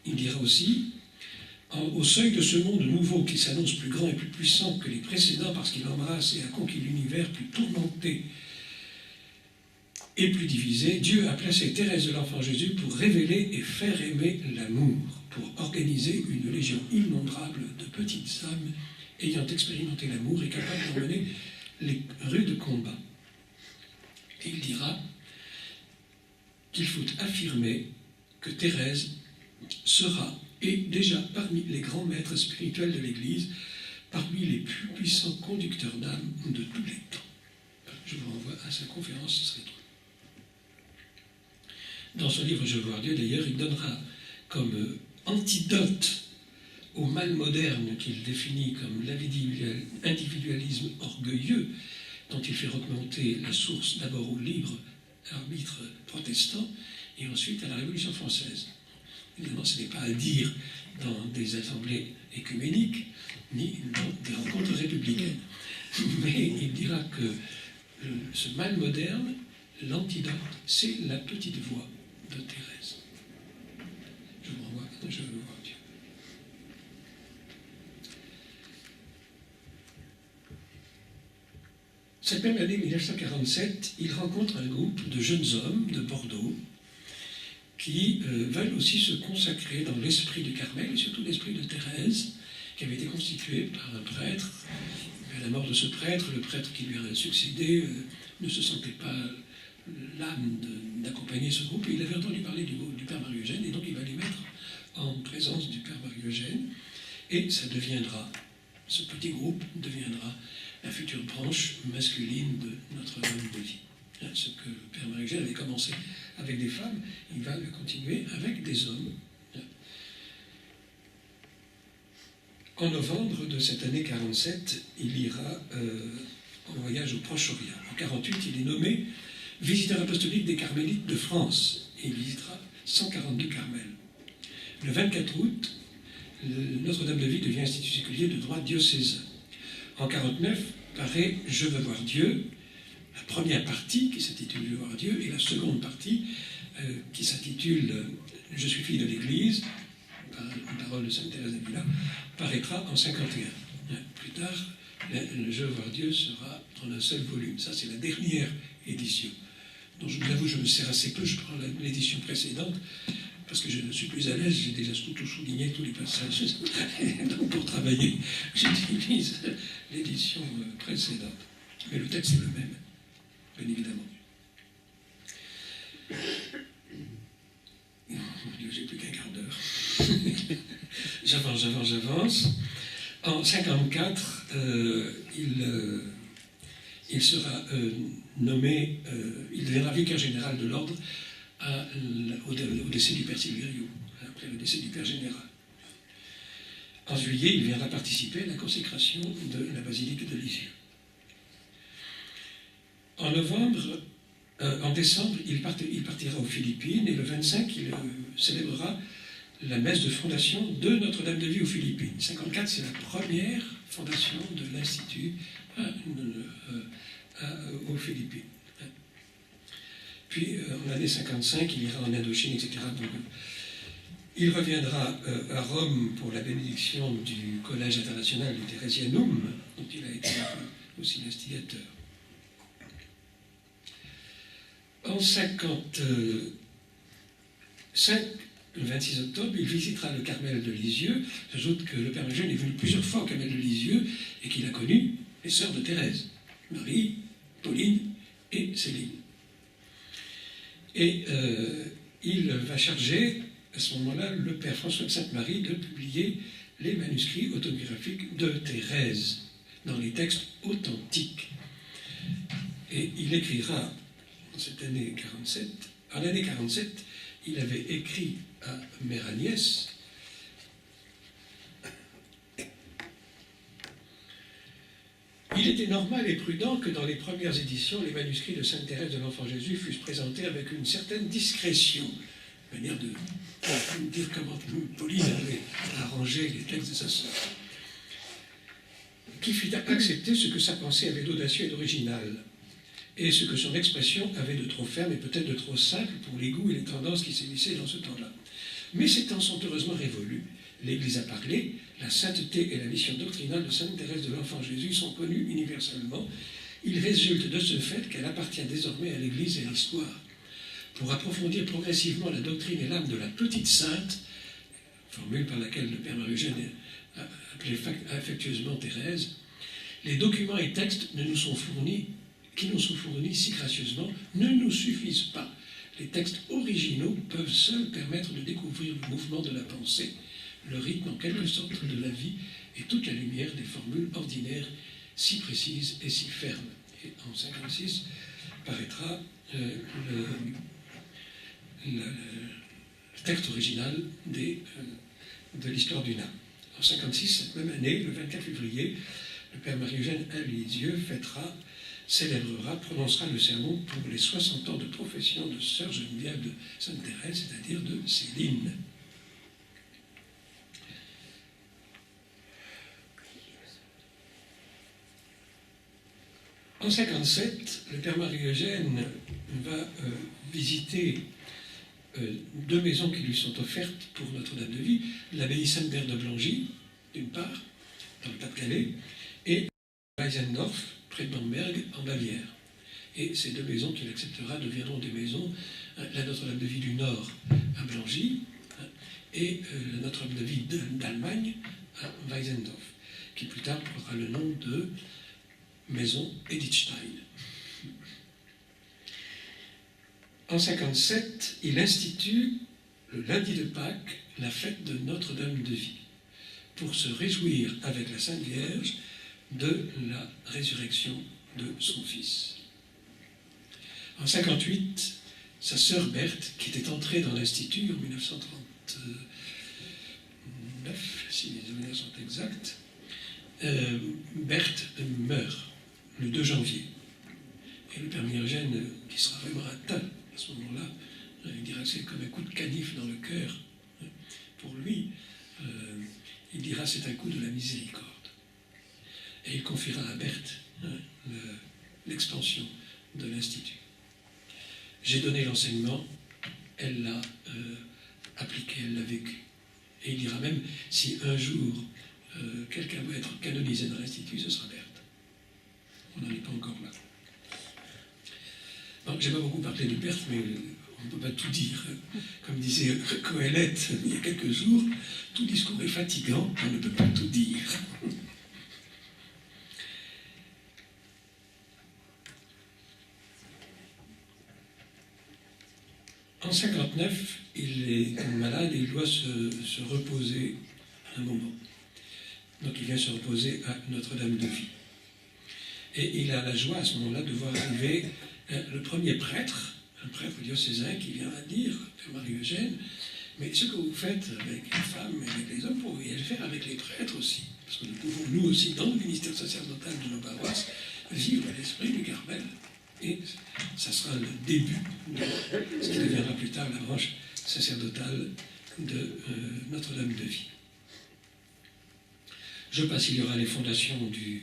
Il dira aussi, au seuil de ce monde nouveau qui s'annonce plus grand et plus puissant que les précédents parce qu'il embrasse et a conquis l'univers plus tourmenté et plus divisé, Dieu a placé Thérèse de l'Enfant Jésus pour révéler et faire aimer l'amour, pour organiser une légion innombrable de petites âmes ayant expérimenté l'amour, est capable d'emmener les rudes combats. Et il dira qu'il faut affirmer que Thérèse sera, et déjà parmi les grands maîtres spirituels de l'Église, parmi les plus puissants conducteurs d'âme de tous les temps. Je vous renvoie à sa conférence, ce serait tout. Dans son livre « Je veux voir Dieu », d'ailleurs, il donnera comme antidote au mal moderne qu'il définit comme l'individualisme orgueilleux, dont il fait remonter la source d'abord au libre arbitre protestant et ensuite à la Révolution française. Évidemment, ce n'est pas à dire dans des assemblées écuméniques ni dans des rencontres républicaines. Mais il dira que ce mal moderne, l'antidote, c'est la petite voix de Thérèse. Je vous renvoie, je veux voir Dieu. Cette même année 1947, il rencontre un groupe de jeunes hommes de Bordeaux qui veulent aussi se consacrer dans l'esprit du Carmel et surtout l'esprit de Thérèse, qui avait été constitué par un prêtre. À la mort de ce prêtre, le prêtre qui lui a succédé ne se sentait pas l'âme d'accompagner ce groupe, et il avait entendu parler du Père Marie-Eugène, et donc il va les mettre en présence du Père Marie-Eugène, et ça deviendra, ce petit groupe deviendra la future branche masculine de Notre-Dame de Vie. Ce que le Père Marie-Eugène avait commencé avec des femmes, il va le continuer avec des hommes. En novembre de cette année 47, il ira en voyage au Proche-Orient. En 48, il est nommé visiteur apostolique des Carmélites de France, et il visitera 142 Carmels. Le 24 août, Notre-Dame de Vie devient institut séculier de droit diocésain. En 49, paraît « Je veux voir Dieu », la première partie qui s'intitule « Je veux voir Dieu » et la seconde partie qui s'intitule « Je suis fille de l'Église », une parole de Sainte Thérèse d'Avila, paraîtra en 51. Plus tard, le « Je veux voir Dieu » sera en un seul volume. Ça, c'est la dernière édition. Donc, je vous avoue, je me sers assez peu, je prends l'édition précédente, parce que je ne suis plus à l'aise, j'ai déjà tout souligné, tous les passages. Donc, pour travailler, j'utilise l'édition précédente. Mais le texte est le même, bien évidemment. Mon Dieu, j'ai plus qu'un quart d'heure. J'avance. En 54, il sera nommé, il deviendra vicaire général de l'ordre au décès du Père Silverio, après le décès du Père général. En juillet, il viendra participer à la consécration de la basilique de Lisieux. En décembre, il partira aux Philippines, et le 25, il célébrera la messe de fondation de Notre-Dame de Vie aux Philippines. 54, c'est la première fondation de l'Institut aux Philippines. Puis, en l'année 55, il ira en Indochine, etc. Donc, il reviendra à Rome pour la bénédiction du Collège international du Theresianum, dont il a été aussi l'instigateur. En 55, le 26 octobre, il visitera le Carmel de Lisieux. J'ajoute que le Père Marie-Eugène est venu plusieurs fois au Carmel de Lisieux et qu'il a connu les sœurs de Thérèse, Marie, Pauline et Céline. Et il va charger, à ce moment-là, le Père François de Sainte-Marie de publier les manuscrits autobiographiques de Thérèse dans les textes authentiques. Et il écrira, en cette année 47, en l'année 47, il avait écrit à Mère Agnès « Il était normal et prudent que dans les premières éditions, les manuscrits de Sainte Thérèse de l'Enfant Jésus fussent présentés avec une certaine discrétion. » Manière de dire comment Pauline avait arrangé les textes de sa sœur. Qui fit accepter ce que sa pensée avait d'audacieux et d'original, et ce que son expression avait de trop ferme et peut-être de trop simple pour les goûts et les tendances qui sévissaient dans ce temps-là. Mais ces temps sont heureusement révolus. L'Église a parlé, la sainteté et la mission doctrinale de Sainte Thérèse de l'Enfant Jésus sont connues universellement. Il résulte de ce fait qu'elle appartient désormais à l'Église et à l'histoire. Pour approfondir progressivement la doctrine et l'âme de la petite sainte, formule par laquelle le Père Marie-Eugène appelée affectueusement Thérèse, les documents et textes qui nous sont fournis si gracieusement ne nous suffisent pas. Les textes originaux peuvent seuls permettre de découvrir le mouvement de la pensée, le rythme en quelque sorte de la vie et toute la lumière des formules ordinaires si précises et si fermes. Et en 1956 paraîtra le texte original de l'histoire du nain. En 1956, cette même année, le 24 février, le père Marie-Eugène Lisieux célébrera, prononcera le sermon pour les 60 ans de profession de sœur Geneviève de Sainte-Thérèse, c'est-à-dire de Céline. En 1957, le père Marie-Eugène va visiter deux maisons qui lui sont offertes pour Notre-Dame de Vie, l'abbaye Sainte-Mère de Blangy, d'une part, dans le Pas-de-Calais, et Weisendorf, près de Bamberg, en Bavière. Et ces deux maisons qu'il acceptera deviendront des maisons, la Notre-Dame de Vie du Nord à Blangy, et la Notre-Dame de Vie d'Allemagne à Weisendorf, qui plus tard prendra le nom de maison Edith Stein. En 1957, il institue, le lundi de Pâques, la fête de Notre-Dame de Vie, pour se réjouir avec la Sainte Vierge de la résurrection de son fils. En 1958, sa sœur Berthe, qui était entrée dans l'Institut en 1939, si mes souvenirs sont exacts, Berthe meurt le 2 janvier. Et le père Marie-Eugène, qui sera vraiment atteint à ce moment-là, il dira que c'est comme un coup de canif dans le cœur. Pour lui, il dira c'est un coup de la miséricorde. Et il confiera à Berthe l'extension de l'Institut. J'ai donné l'enseignement, elle l'a appliqué, elle l'a vécu. Et il dira même, si un jour quelqu'un doit être canonisé dans l'Institut, ce sera Berthe. On n'en est pas encore là. Je n'ai pas beaucoup parlé de Berthe, mais on ne peut pas tout dire. Comme disait Coëlette il y a quelques jours, tout discours est fatigant, on ne peut pas tout dire. En 1959, il est malade et il doit se reposer un moment. Donc il vient se reposer à Notre-Dame de Vie. Et il a la joie à ce moment-là de voir arriver le premier prêtre, un prêtre diocésain qui viendra dire, Père Marie-Eugène, mais ce que vous faites avec les femmes et avec les hommes, vous pourriez le faire avec les prêtres aussi. Parce que nous pouvons, nous aussi, dans le ministère sacerdotal de nos paroisses, vivre l'esprit du Carmel. Et ça sera le début de ce qui deviendra plus tard la branche sacerdotale de Notre-Dame de Vie. Je passe, il y aura les fondations du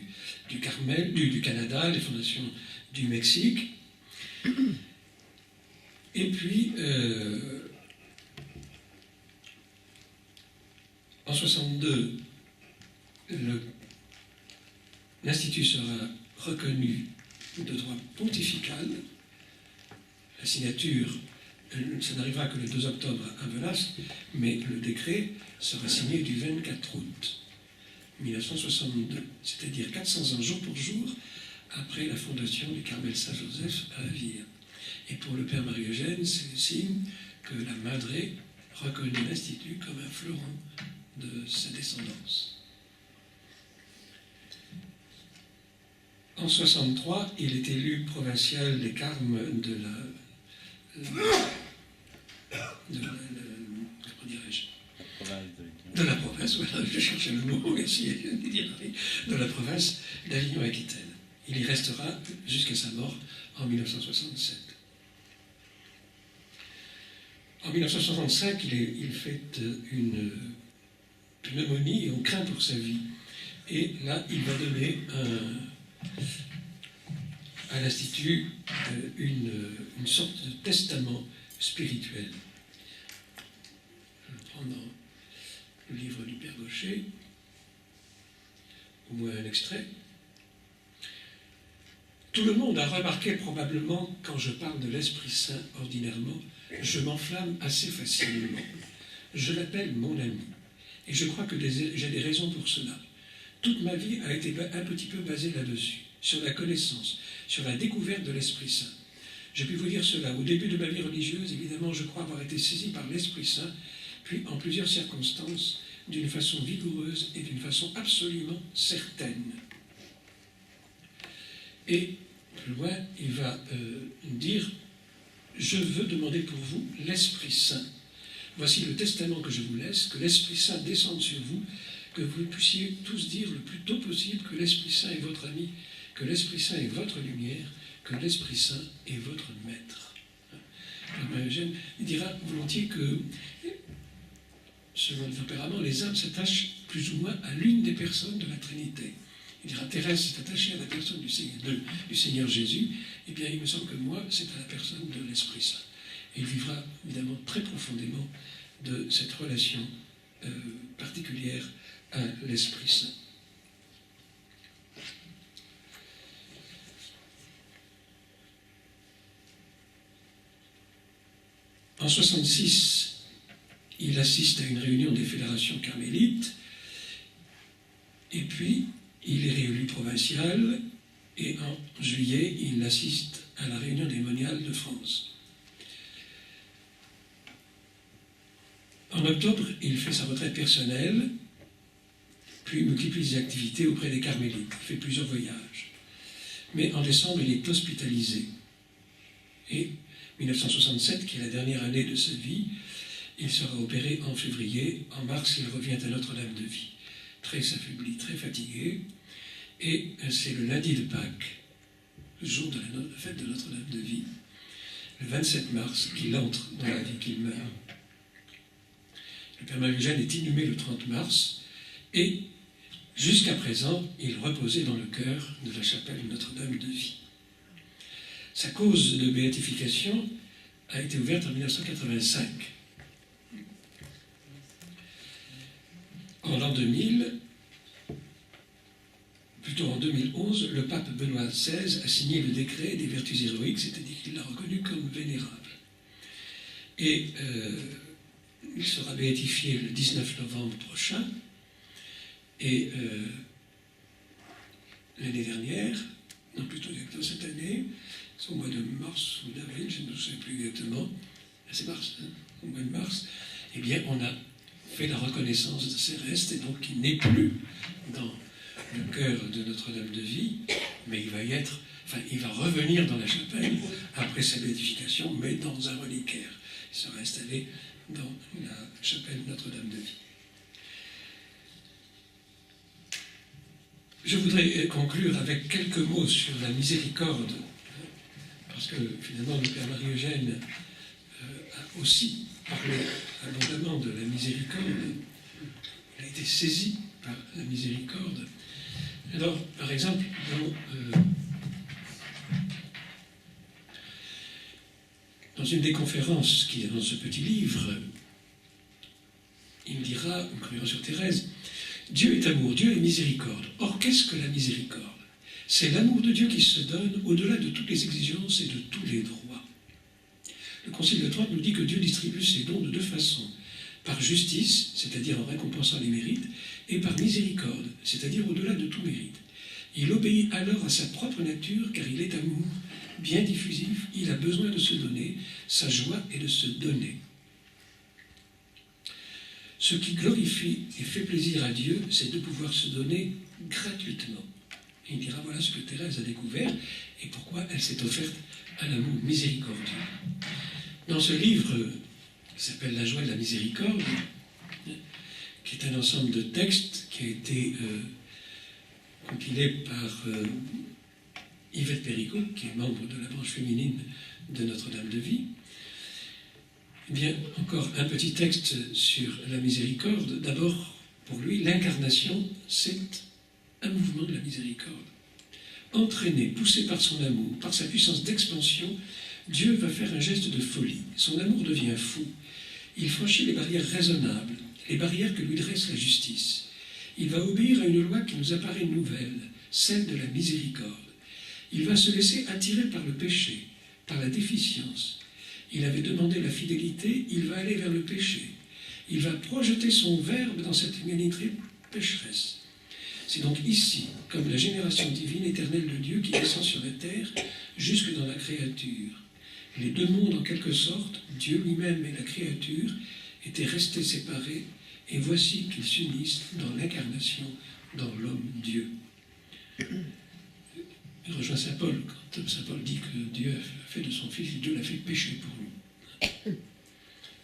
Carmel, du Canada, les fondations du Mexique. Et puis, en 1962, l'Institut sera reconnu de droit pontifical. La signature, ça n'arrivera que le 2 octobre à Velas, mais le décret sera signé du 24 août 1962, c'est-à-dire 400 ans jour pour jour après la fondation du Carmel Saint-Joseph à Avire. Et pour le père Marie-Eugène, c'est le signe que la Madré reconnaît l'Institut comme un fleuron de sa descendance. En 1963, il est élu provincial des Carmes de la province, voilà, je cherchais le mot, merci, de la province d'Avignon-Aquitaine. Il y restera jusqu'à sa mort en 1967. En 1965, il fait une pneumonie et on craint pour sa vie. Et là, il va donner à l'Institut une sorte de testament spirituel. Je vais prendre le livre du Père Gaucher, au moins un extrait. Tout le monde a remarqué probablement, quand je parle de l'Esprit Saint ordinairement, je m'enflamme assez facilement. Je l'appelle mon ami. Et je crois que j'ai des raisons pour cela. Toute ma vie a été un petit peu basée là-dessus, sur la connaissance, sur la découverte de l'Esprit Saint. Je puis vous dire cela. Au début de ma vie religieuse, évidemment, je crois avoir été saisi par l'Esprit Saint, puis en plusieurs circonstances, d'une façon vigoureuse et d'une façon absolument certaine. Et plus loin, il va dire « Je veux demander pour vous l'Esprit Saint. Voici le testament que je vous laisse, que l'Esprit Saint descende sur vous, que vous puissiez tous dire le plus tôt possible que l'Esprit Saint est votre ami, que l'Esprit Saint est votre lumière, que l'Esprit Saint est votre maître. » Eugène dira volontiers que, selon le tempérament, les âmes s'attachent plus ou moins à l'une des personnes de la Trinité. Il dira, Thérèse s'est attachée à la personne du Seigneur Jésus, eh bien il me semble que moi, c'est à la personne de l'Esprit Saint. Et il vivra évidemment très profondément de cette relation particulière à l'Esprit Saint. En 1966, il assiste à une réunion des fédérations carmélites, et puis il est réélu provincial, et en juillet, il assiste à la réunion des moniales de France. En octobre, il fait sa retraite personnelle, puis multiplie ses activités auprès des carmélites. Il fait plusieurs voyages. Mais en décembre, il est hospitalisé. Et 1967, qui est la dernière année de sa vie, il sera opéré en février. En mars, il revient à Notre-Dame-de-Vie, très affaibli, très fatigué. Et c'est le lundi de Pâques, le jour de la fête de Notre-Dame-de-Vie, le 27 mars, qu'il entre dans la vie, qu'il meurt. Le Père Marie-Eugène est inhumé le 30 mars, et jusqu'à présent, il reposait dans le chœur de la chapelle Notre-Dame-de-Vie. Sa cause de béatification a été ouverte en 1985. En l'an 2000, plutôt en 2011, le pape Benoît XVI a signé le décret des vertus héroïques, c'est-à-dire qu'il l'a reconnu comme vénérable. Et il sera béatifié le 19 novembre prochain. Et l'année dernière, non plutôt exactement cette année, c'est au mois de mars ou d'avril, je ne me souviens plus exactement, c'est mars, hein, au mois de mars, eh bien on a fait la reconnaissance de ses restes, et donc il n'est plus dans le cœur de Notre-Dame-de-Vie, mais il va revenir dans la chapelle après sa béatification, mais dans un reliquaire. Il sera installé dans la chapelle Notre-Dame-de-Vie. Je voudrais conclure avec quelques mots sur la miséricorde, parce que finalement le Père Marie-Eugène a aussi parlé abondamment de la miséricorde. Il a été saisi par la miséricorde. Alors, par exemple, dans une des conférences qui est dans ce petit livre, il me dira, en concluant sur Thérèse, Dieu est amour, Dieu est miséricorde. Or, qu'est-ce que la miséricorde? C'est l'amour de Dieu qui se donne au-delà de toutes les exigences et de tous les droits. Le Concile de Trente nous dit que Dieu distribue ses dons de deux façons. Par justice, c'est-à-dire en récompensant les mérites, et par miséricorde, c'est-à-dire au-delà de tout mérite. Il obéit alors à sa propre nature, car il est amour, bien diffusif, il a besoin de se donner, sa joie est de se donner. Ce qui glorifie et fait plaisir à Dieu, c'est de pouvoir se donner gratuitement. Et il dira, voilà ce que Thérèse a découvert et pourquoi elle s'est offerte à l'amour miséricordieux. Dans ce livre qui s'appelle La joie de la miséricorde, qui est un ensemble de textes qui a été compilé par Yvette Péricot, qui est membre de la branche féminine de Notre-Dame-de-Vie, eh bien, encore un petit texte sur la miséricorde. D'abord, pour lui, l'incarnation, c'est un mouvement de la miséricorde. Entraîné, poussé par son amour, par sa puissance d'expansion, Dieu va faire un geste de folie. Son amour devient fou. Il franchit les barrières raisonnables, les barrières que lui dresse la justice. Il va obéir à une loi qui nous apparaît nouvelle, celle de la miséricorde. Il va se laisser attirer par le péché, par la déficience. Il avait demandé la fidélité, il va aller vers le péché. il va projeter son Verbe dans cette humanité pécheresse. C'est donc ici, comme la génération divine éternelle de Dieu qui descend sur la terre jusque dans la créature. Les deux mondes, en quelque sorte, Dieu lui-même et la créature, étaient restés séparés, et voici qu'ils s'unissent dans l'incarnation, dans l'homme-Dieu. Il rejoint Saint Paul, quand Saint Paul dit que Dieu a fait de son Fils, Dieu l'a fait pécher pour nous.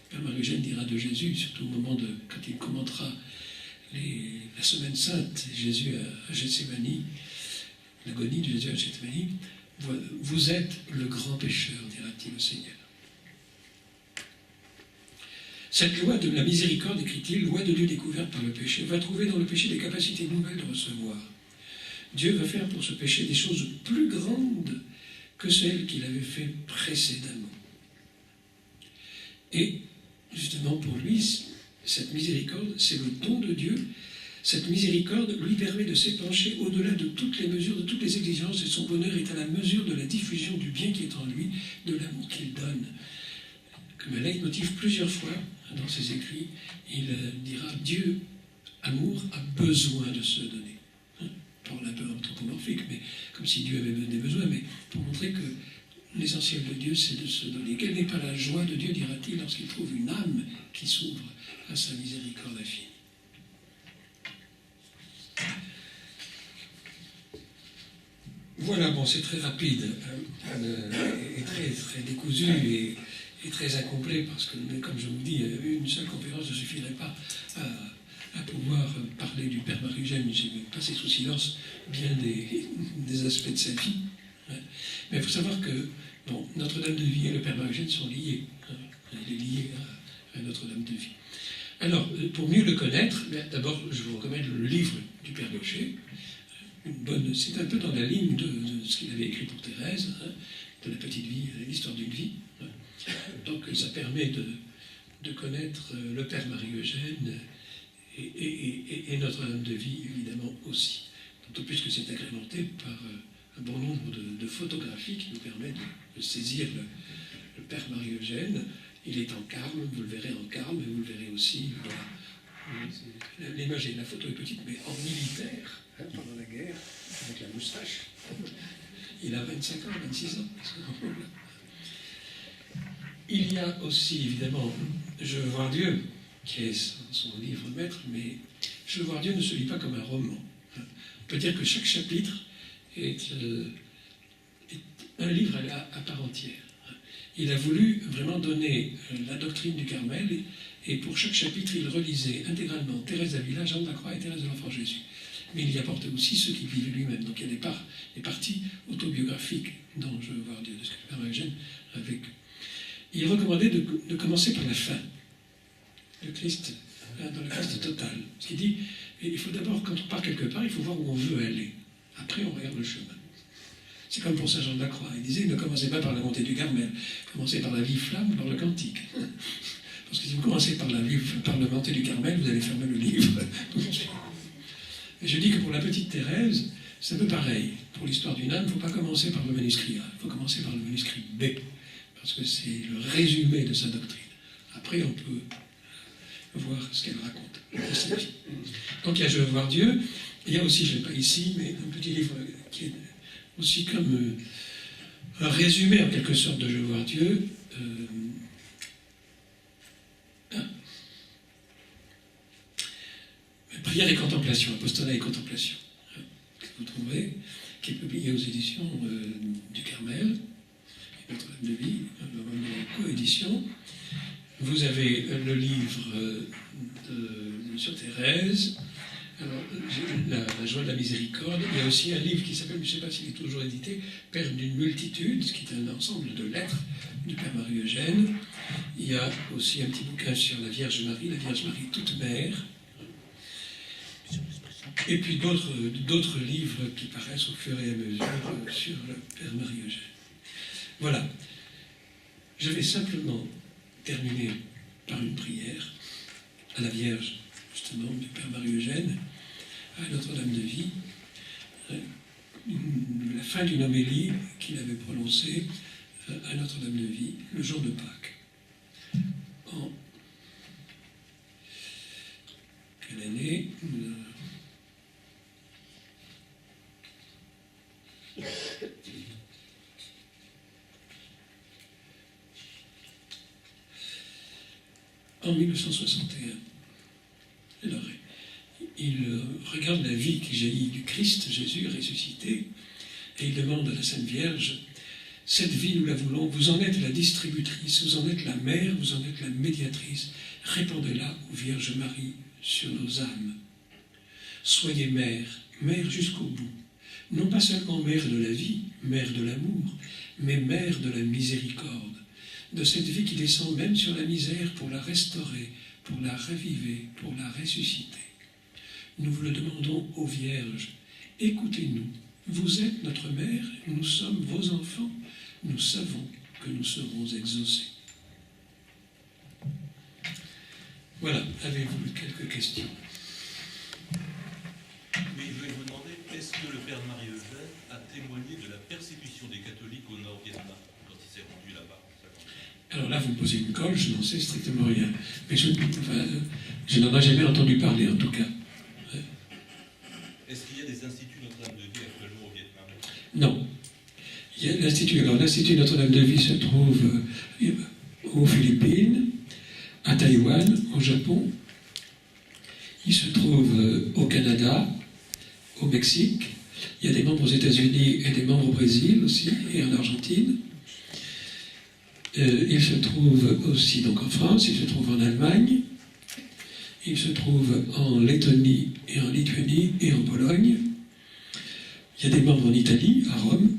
Père Marie-Eugène dira de Jésus, surtout au moment quand il commentera la semaine sainte, Jésus à Gethsémani, l'agonie de Jésus à Gethsémani, vous êtes le grand pécheur, dira-t-il au Seigneur. Cette loi de la miséricorde, écrit-il, loi de Dieu découverte par le péché, va trouver dans le péché des capacités nouvelles de recevoir. Dieu va faire pour ce péché des choses plus grandes que celles qu'il avait fait précédemment. Et justement pour lui, cette miséricorde, c'est le don de Dieu. Cette miséricorde lui permet de s'épancher au-delà de toutes les mesures, de toutes les exigences, et son bonheur est à la mesure de la diffusion du bien qui est en lui, de l'amour qu'il donne. Comme un leitmotiv plusieurs fois dans ses écrits, il dira « Dieu, amour, a besoin de se donner ». Pour un peu anthropomorphique, mais comme si Dieu avait des besoins, mais pour montrer que l'essentiel de Dieu, c'est de se donner. Quelle n'est pas la joie de Dieu, dira-t-il, lorsqu'il trouve une âme qui s'ouvre à sa miséricorde infinie. Voilà, bon, c'est très rapide, et très décousu, et très incomplet, parce que, comme je vous dis, une seule conférence ne suffirait pas à pouvoir parler du Père Marie-Eugène. J'ai passé sous silence bien des aspects de sa vie. Mais il faut savoir que bon, Notre-Dame de Vie et le Père Marie-Eugène sont liés. Il est lié à Notre-Dame de Vie. Alors, pour mieux le connaître, d'abord, je vous recommande le livre du Père Gaucher. C'est un peu dans la ligne de ce qu'il avait écrit pour Thérèse, de la petite vie, l'histoire d'une vie. Donc, ça permet de connaître le Père Marie-Eugène et Notre-Dame de Vie, évidemment, aussi. D'autant plus que c'est agrémenté par un bon nombre de photographies qui nous permettent de saisir le Père Marie-Eugène. Il est en carme, vous le verrez en carme, et vous le verrez aussi. L'image et la photo est petite, mais en militaire, pendant la guerre, avec la moustache. Il a 25 ans, 26 ans. Il y a aussi, évidemment, Je veux voir Dieu, qui est son livre maître, mais Je veux voir Dieu ne se lit pas comme un roman. On peut dire que chaque chapitre est un livre à part entière. Il a voulu vraiment donner la doctrine du Carmel, et pour chaque chapitre, il relisait intégralement Thérèse d'Avila, Jeanne de la Croix et Thérèse de l'Enfant Jésus. Mais il y apportait aussi ce qu'il vivait lui-même. Donc il y a des parties autobiographiques dans Je veux voir Dieu, de ce que le Père Marie-Eugène a vécu. Il recommandait de commencer par la fin, le Christ, dans le Christ total. Ce qui dit, il faut d'abord, quand on part quelque part, il faut voir où on veut aller. Après, on regarde le chemin. C'est comme pour Saint Jean de la Croix. Il disait, ne commencez pas par la montée du Carmel, commencez par la vive flamme ou par le cantique. Parce que si vous commencez par la montée du Carmel, vous allez fermer le livre. Et je dis que pour la petite Thérèse, c'est un peu pareil. Pour l'histoire d'une âme, il ne faut pas commencer par le manuscrit A, il faut commencer par le manuscrit B, parce que c'est le résumé de sa doctrine. Après, on peut voir ce qu'elle raconte. Donc il y a Je veux voir Dieu. Il y a aussi, je ne l'ai pas ici, mais un petit livre qui est aussi comme un résumé en quelque sorte de Je veux voir Dieu. Prière et contemplation, apostolat et contemplation, que vous trouverez, qui est publié aux éditions du Carmel, Notre-Dame de Vie, en coédition. Vous avez le livre sur Thérèse, alors, la joie de la miséricorde. Il y a aussi un livre qui s'appelle, je ne sais pas s'il est toujours édité, Père d'une multitude, ce qui est un ensemble de lettres du Père Marie-Eugène. Il y a aussi un petit bouquin sur la Vierge Marie toute mère. Et puis d'autres livres qui paraissent au fur et à mesure sur le Père Marie-Eugène. Voilà. Je vais simplement terminer par une prière à la Vierge, justement, du Père Marie-Eugène, à Notre-Dame de Vie, la fin d'une homélie qu'il avait prononcée à Notre-Dame de Vie le jour de Pâques, en En 1961, alors, il regarde la vie qui jaillit du Christ, Jésus ressuscité, et il demande à la Sainte Vierge, cette vie nous la voulons, vous en êtes la distributrice, vous en êtes la mère, vous en êtes la médiatrice, répandez-la, ô Vierge Marie, sur nos âmes. Soyez mère, mère jusqu'au bout, non pas seulement mère de la vie, mère de l'amour, mais mère de la miséricorde, de cette vie qui descend même sur la misère pour la restaurer, pour la raviver, pour la ressusciter. Nous vous le demandons, ô Vierge, écoutez-nous, vous êtes notre mère, nous sommes vos enfants, nous savons que nous serons exaucés. Voilà, avez-vous quelques questions? Oui, je voulais vous demander, est-ce que le père Marie-Eugène a témoigné de la persécution des catholiques au Nord-Vietnam quand il s'est rendu là-bas? Alors là, vous me posez une colle, je n'en sais strictement rien. Mais je n'en ai jamais entendu parler, en tout cas. Est-ce qu'il y a des instituts Notre-Dame-de-Vie actuellement au Vietnam? Non. Il y a l'Institut Notre-Dame-de-Vie se trouve aux Philippines, à Taïwan, au Japon. Il se trouve au Canada, au Mexique. Il y a des membres aux États-Unis et des membres au Brésil aussi, et en Argentine. Il se trouve aussi donc en France, il se trouve en Allemagne, il se trouve en Lettonie et en Lituanie et en Pologne. Il y a des membres en Italie, à Rome.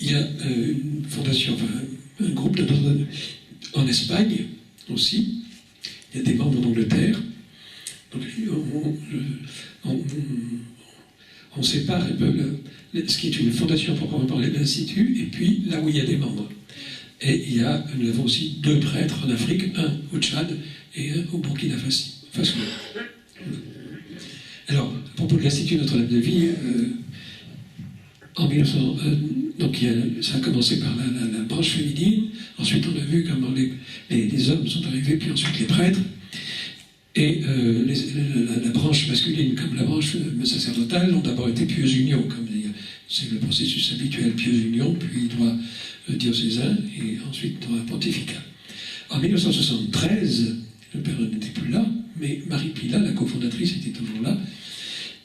Il y a une fondation, enfin un groupe en Espagne aussi. Il y a des membres en Angleterre. Donc on sépare un peu ce qui est une fondation proprement parler de l'Institut, et puis là où il y a des membres. Et nous avons aussi 2 prêtres en Afrique, un au Tchad et un au Burkina Faso. Alors, à propos de l'Institut Notre-Dame-de-Vie, en 1900, donc ça a commencé par la branche féminine, ensuite on a vu comment les hommes sont arrivés, puis ensuite les prêtres, et la branche masculine comme la branche sacerdotale ont d'abord été pieuses unions, comme c'est le processus habituel, pieuses unions, puis droit diocésain, et ensuite droit pontifical. En 1973, le père n'était plus là, mais Marie Pila, la cofondatrice, était toujours là.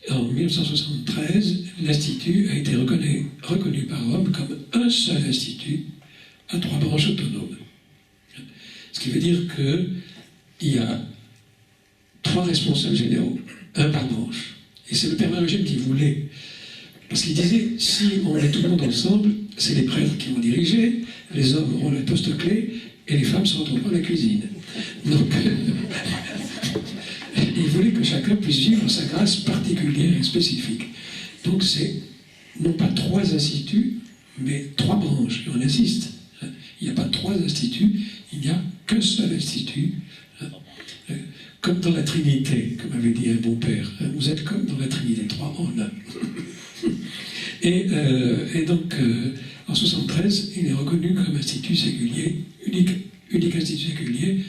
En 1973, l'Institut a été reconnu par Rome comme un seul institut à 3 branches autonomes. Ce qui veut dire qu'il y a 3 responsables généraux, un par branche. Et c'est le père Marie-Eugène qui voulait. Parce qu'il disait, si on met tout le monde ensemble, c'est les prêtres qui vont diriger, les hommes auront le poste clé, et les femmes se retrouveront à la cuisine. Donc, il voulait que chacun puisse vivre sa grâce particulière et spécifique. Donc c'est non pas 3 instituts, mais 3 branches. Et on insiste. Il n'y a pas 3 instituts, il n'y a qu'un seul institut. Comme dans la Trinité, comme avait dit un bon père. Vous êtes comme dans la Trinité, 3 en 1. Et donc, en 1973, il est reconnu comme institut séculier, unique institut séculier,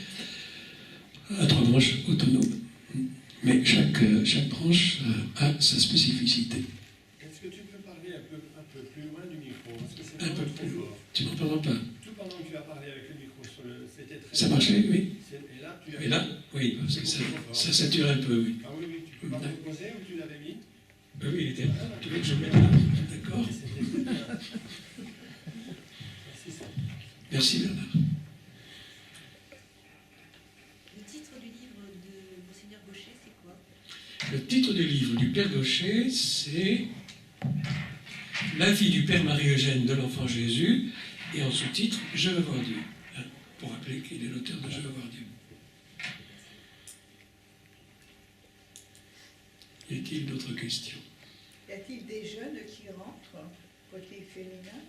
à 3 branches autonomes. Mais chaque branche a sa spécificité. Est-ce que tu peux parler un peu plus loin du micro? Parce que c'est Un peu trop plus. fort. Tu m'entends pas? Tout pendant que tu as parlé avec le micro, c'était très Ça marchait, oui. Et là, tu as... Et là, oui, parce que ça sature un peu, oui. Ah oui, oui, tu peux pas te poser où tu l'avais mis? Oui, il était. Tu veux que je mette là? D'accord. C'était très bien. Merci, ça. Merci Bernard. Le titre du livre de Monseigneur Gaucher, c'est quoi? Le titre du livre du Père Gaucher, c'est La vie du Père Marie-Eugène de l'Enfant Jésus, et en sous-titre Je veux voir Dieu. Pour rappeler qu'il est l'auteur de Je veux voir Dieu. Y a-t-il d'autres questions? Y a-t-il des jeunes qui rentrent côté féminin?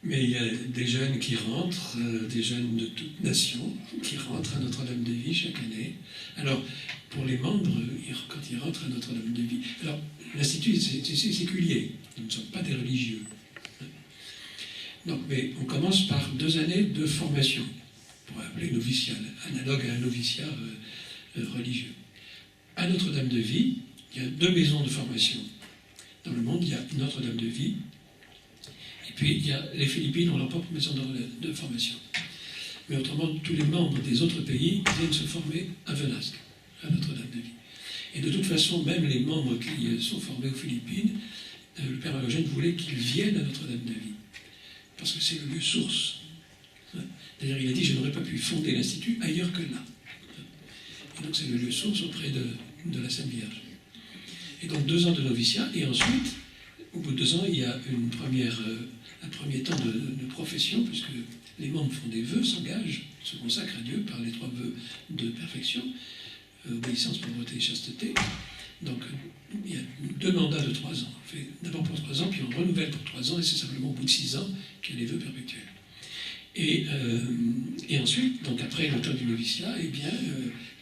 Mais il y a des jeunes qui rentrent, des jeunes de toute nation, qui rentrent à Notre-Dame-de-Vie chaque année. Alors, pour les membres, quand ils rentrent à Notre-Dame-de-Vie... Alors, l'Institut, c'est séculier. Nous ne sommes pas des religieux. Donc, mais on commence par 2 années de formation, pour appeler noviciat, analogue à un noviciat religieux. À Notre-Dame-de-Vie, il y a 2 maisons de formation. Dans le monde, il y a Notre-Dame de Vie. Et puis, il y a les Philippines ont leur propre maison de formation. Mais autrement, tous les membres des autres pays viennent se former à Venasque, à Notre-Dame de Vie. Et de toute façon, même les membres qui sont formés aux Philippines, le Père Marie-Eugène voulait qu'ils viennent à Notre-Dame de Vie. Parce que c'est le lieu source. D'ailleurs, il a dit, je n'aurais pas pu fonder l'Institut ailleurs que là. Et donc, c'est le lieu source auprès de la Sainte Vierge. Et donc, 2 ans de noviciat, et ensuite, au bout de 2 ans, il y a un premier temps de profession, puisque les membres font des vœux, s'engagent, se consacrent à Dieu par les 3 vœux de perfection, obéissance, pauvreté et chasteté. Donc, il y a 2 mandats de 3 ans. On fait d'abord pour 3 ans, puis on renouvelle pour 3 ans, et c'est simplement au bout de 6 ans qu'il y a les vœux perpétuels. Et ensuite, donc après le temps du noviciat, eh bien,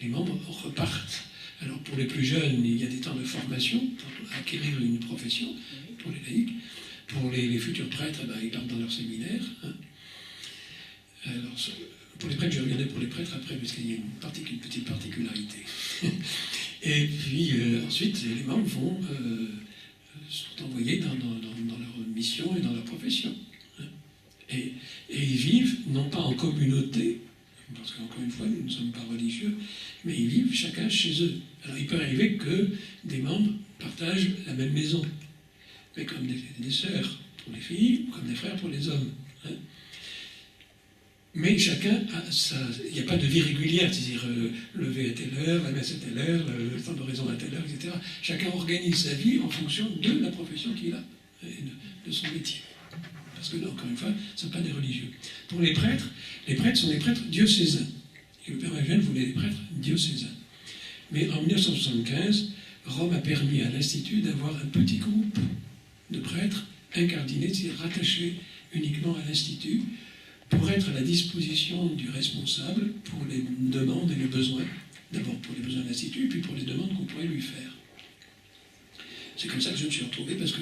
les membres repartent. Alors pour les plus jeunes, il y a des temps de formation pour acquérir une profession, pour les laïcs. Pour les futurs prêtres, ils partent dans leur séminaire. Alors, pour les prêtres, je reviendrai pour les prêtres après, parce qu'il y a une petite particularité. Et puis ensuite, les membres sont envoyés dans leur mission et dans leur profession. Et ils vivent, non pas en communauté, parce qu'encore une fois, nous ne sommes pas religieux, mais ils vivent chacun chez eux. Alors il peut arriver que des membres partagent la même maison, mais comme des sœurs pour les filles, comme des frères pour les hommes. Mais chacun a il n'y a pas de vie régulière, c'est-à-dire lever à telle heure, la messe à telle heure, le temps d'oraison à telle heure, etc. Chacun organise sa vie en fonction de la profession qu'il a, et de son métier. Parce que là, encore une fois, ce ne sont pas des religieux. Pour les prêtres sont des prêtres diocésains. Et le Père Marie-Eugène voulait des prêtres diocésains. Mais en 1975, Rome a permis à l'Institut d'avoir un petit groupe de prêtres incardinés, c'est-à-dire rattachés uniquement à l'Institut, pour être à la disposition du responsable pour les demandes et les besoins. D'abord pour les besoins de l'Institut, puis pour les demandes qu'on pourrait lui faire. C'est comme ça que je me suis retrouvé, parce que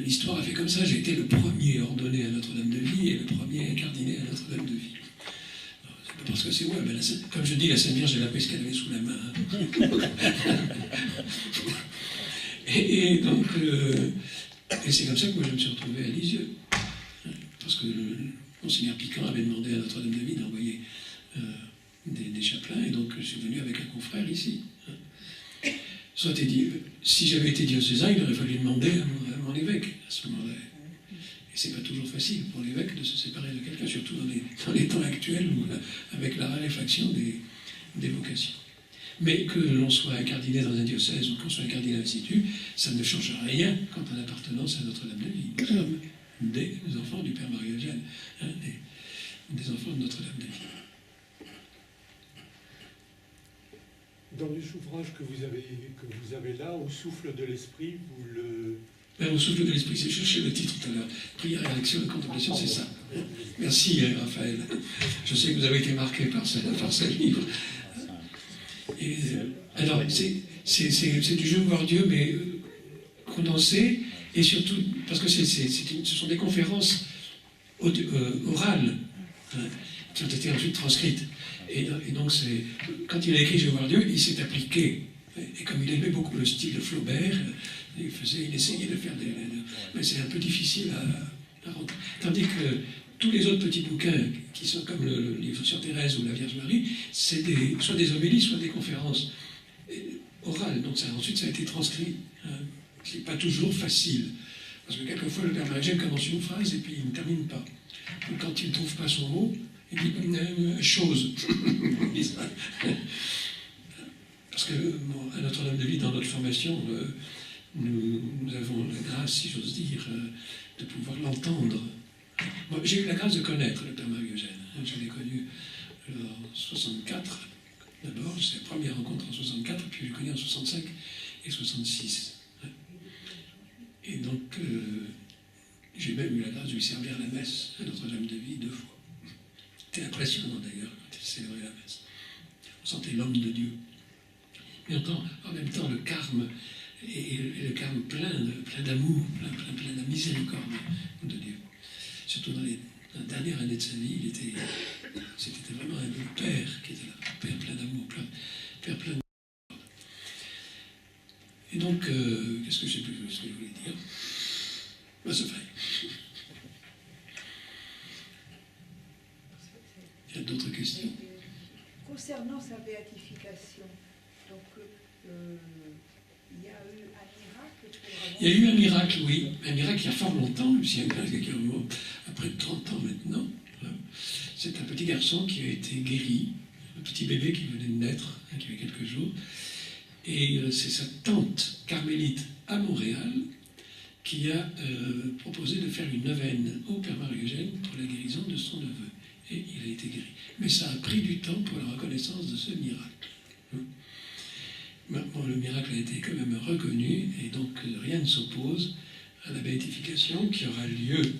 l'histoire a fait comme ça. J'ai été le premier ordonné à Notre-Dame de Vie et le premier incardiné à Notre-Dame de Vie. C'est pas parce que c'est moi, mais comme je dis, la Sainte Vierge, elle a pris ce qu'elle avait sous la main. Et donc, et c'est comme ça que moi je me suis retrouvé à Lisieux. Parce que Monseigneur Piquant avait demandé à Notre-Dame de Vie d'envoyer des chapelains, et donc je suis venu avec un confrère ici. Ça a été dit, si j'avais été diocésain, il aurait fallu demander à mon évêque à ce moment-là. Et c'est pas toujours facile pour l'évêque de se séparer de quelqu'un, surtout dans les temps actuels, où, avec la raréfaction des vocations. Mais que l'on soit incardiné dans un diocèse ou qu'on soit incardiné à l'Institut, ça ne change rien quant à l'appartenance à Notre-Dame de Vie. Nous sommes des enfants du Père Marie-Eugène, des enfants de Notre-Dame de Vie. Dans les ouvrages que vous avez là, au souffle de l'esprit, vous le... Au souffle de l'esprit, c'est chercher le titre tout à l'heure. Prière, action et contemplation, c'est ça. Merci Raphaël. Je sais que vous avez été marqué par ce livre. Et, alors, c'est du jeu voir Dieu, mais condensé, et surtout, parce que ce sont des conférences orales, qui ont été ensuite transcrites. Et donc, quand il a écrit « Je veux voir Dieu », il s'est appliqué. Et comme il aimait beaucoup le style de Flaubert, il essayait de faire mais c'est un peu difficile à rentrer. Tandis que tous les autres petits bouquins, qui sont comme le livre sur Thérèse ou la Vierge Marie, c'est soit des homélies, soit des conférences orales. Donc ensuite, ça a été transcrit. C'est pas toujours facile. Parce que quelquefois, le Père Marie-Eugène commence une phrase et puis il ne termine pas. Et quand il ne trouve pas son mot, il dit chose. Parce que à Notre-Dame de Vie, dans notre formation, nous avons la grâce, si j'ose dire, de pouvoir l'entendre. Moi, j'ai eu la grâce de connaître le Père Marie-Eugène. Je l'ai connu en 64, d'abord, c'est la première rencontre en 64, puis je l'ai connu en 65 et 66. Et donc, j'ai même eu la grâce de lui servir la messe à Notre-Dame de Vie 2 fois. C'était impressionnant d'ailleurs quand il célébrait la messe. On sentait l'homme de Dieu. Mais en même temps, le carme, et le carme plein d'amour, plein de miséricorde de Dieu. Surtout dans la dernière année de sa vie, c'était vraiment un père qui était là, un père plein d'amour, père plein de miséricorde. Et donc, qu'est-ce que je sais plus ce que je voulais dire? Ben, c'est vrai. Il y a d'autres questions? Concernant sa béatification, donc il y a eu un miracle pour avoir... Il y a eu un miracle, oui. Un miracle il y a fort longtemps, même si un miracle qui remonte à près de 30 ans maintenant. C'est un petit garçon qui a été guéri, un petit bébé qui venait de naître, qui avait quelques jours. Et c'est sa tante carmélite à Montréal qui a proposé de faire une neuvaine au Père Marie-Eugène pour la guérison de son neveu. Et il a été guéri. Mais ça a pris du temps pour la reconnaissance de ce miracle. Maintenant, le miracle a été quand même reconnu, et donc rien ne s'oppose à la béatification qui aura lieu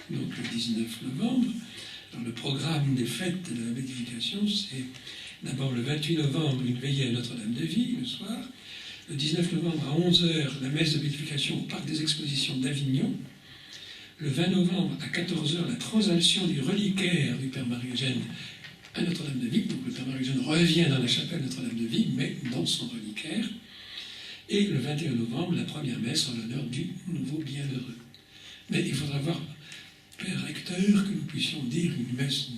donc, le 19 novembre. Alors, le programme des fêtes de la béatification, c'est d'abord le 28 novembre, une veillée à Notre-Dame-de-Vie le soir. Le 19 novembre à 11h, la messe de béatification au Parc des Expositions d'Avignon. Le 20 novembre à 14h, la transaltion du reliquaire du Père Marie-Eugène à Notre-Dame-de-Vie. Donc le Père Marie-Eugène revient dans la chapelle Notre-Dame-de-Vie, mais dans son reliquaire. Et le 21 novembre, la première messe en l'honneur du nouveau bienheureux. Mais il faudra voir, Père Recteur, que nous puissions dire une messe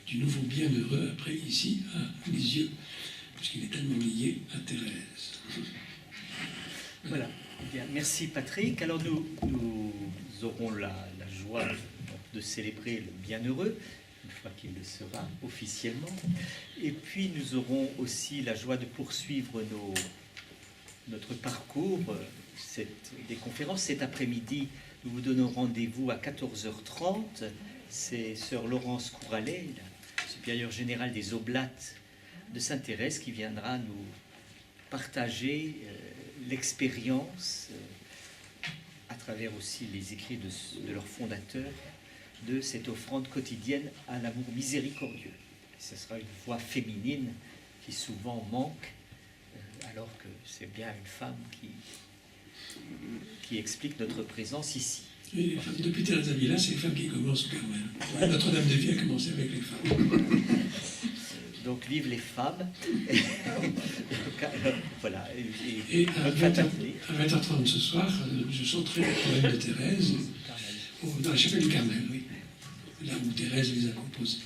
du nouveau bienheureux après ici à Lisieux, puisqu'il est tellement lié à Thérèse. Voilà. Bien, merci Patrick. Alors nous aurons la joie de célébrer le bienheureux, une fois qu'il le sera officiellement. Et puis nous aurons aussi la joie de poursuivre notre parcours des conférences. Cet après-midi, nous vous donnons rendez-vous à 14h30. C'est sœur Laurence Couralet, la supérieure générale des Oblates de Sainte-Thérèse, qui viendra nous partager l'expérience, à travers aussi les écrits de leur fondateur, de cette offrande quotidienne à l'amour miséricordieux. Et ce sera une voix féminine qui souvent manque, alors que c'est bien une femme qui explique notre présence ici. Et depuis Thérèse d'Avila, c'est les femmes qui commencent au Carmel. Notre-Dame-de-Vie a commencé avec les femmes. Donc, vive les femmes. Voilà. Et à 20h30 ce soir, je chanterai le poème de Thérèse dans la chapelle du Carmel, oui. Là où Thérèse les a composés.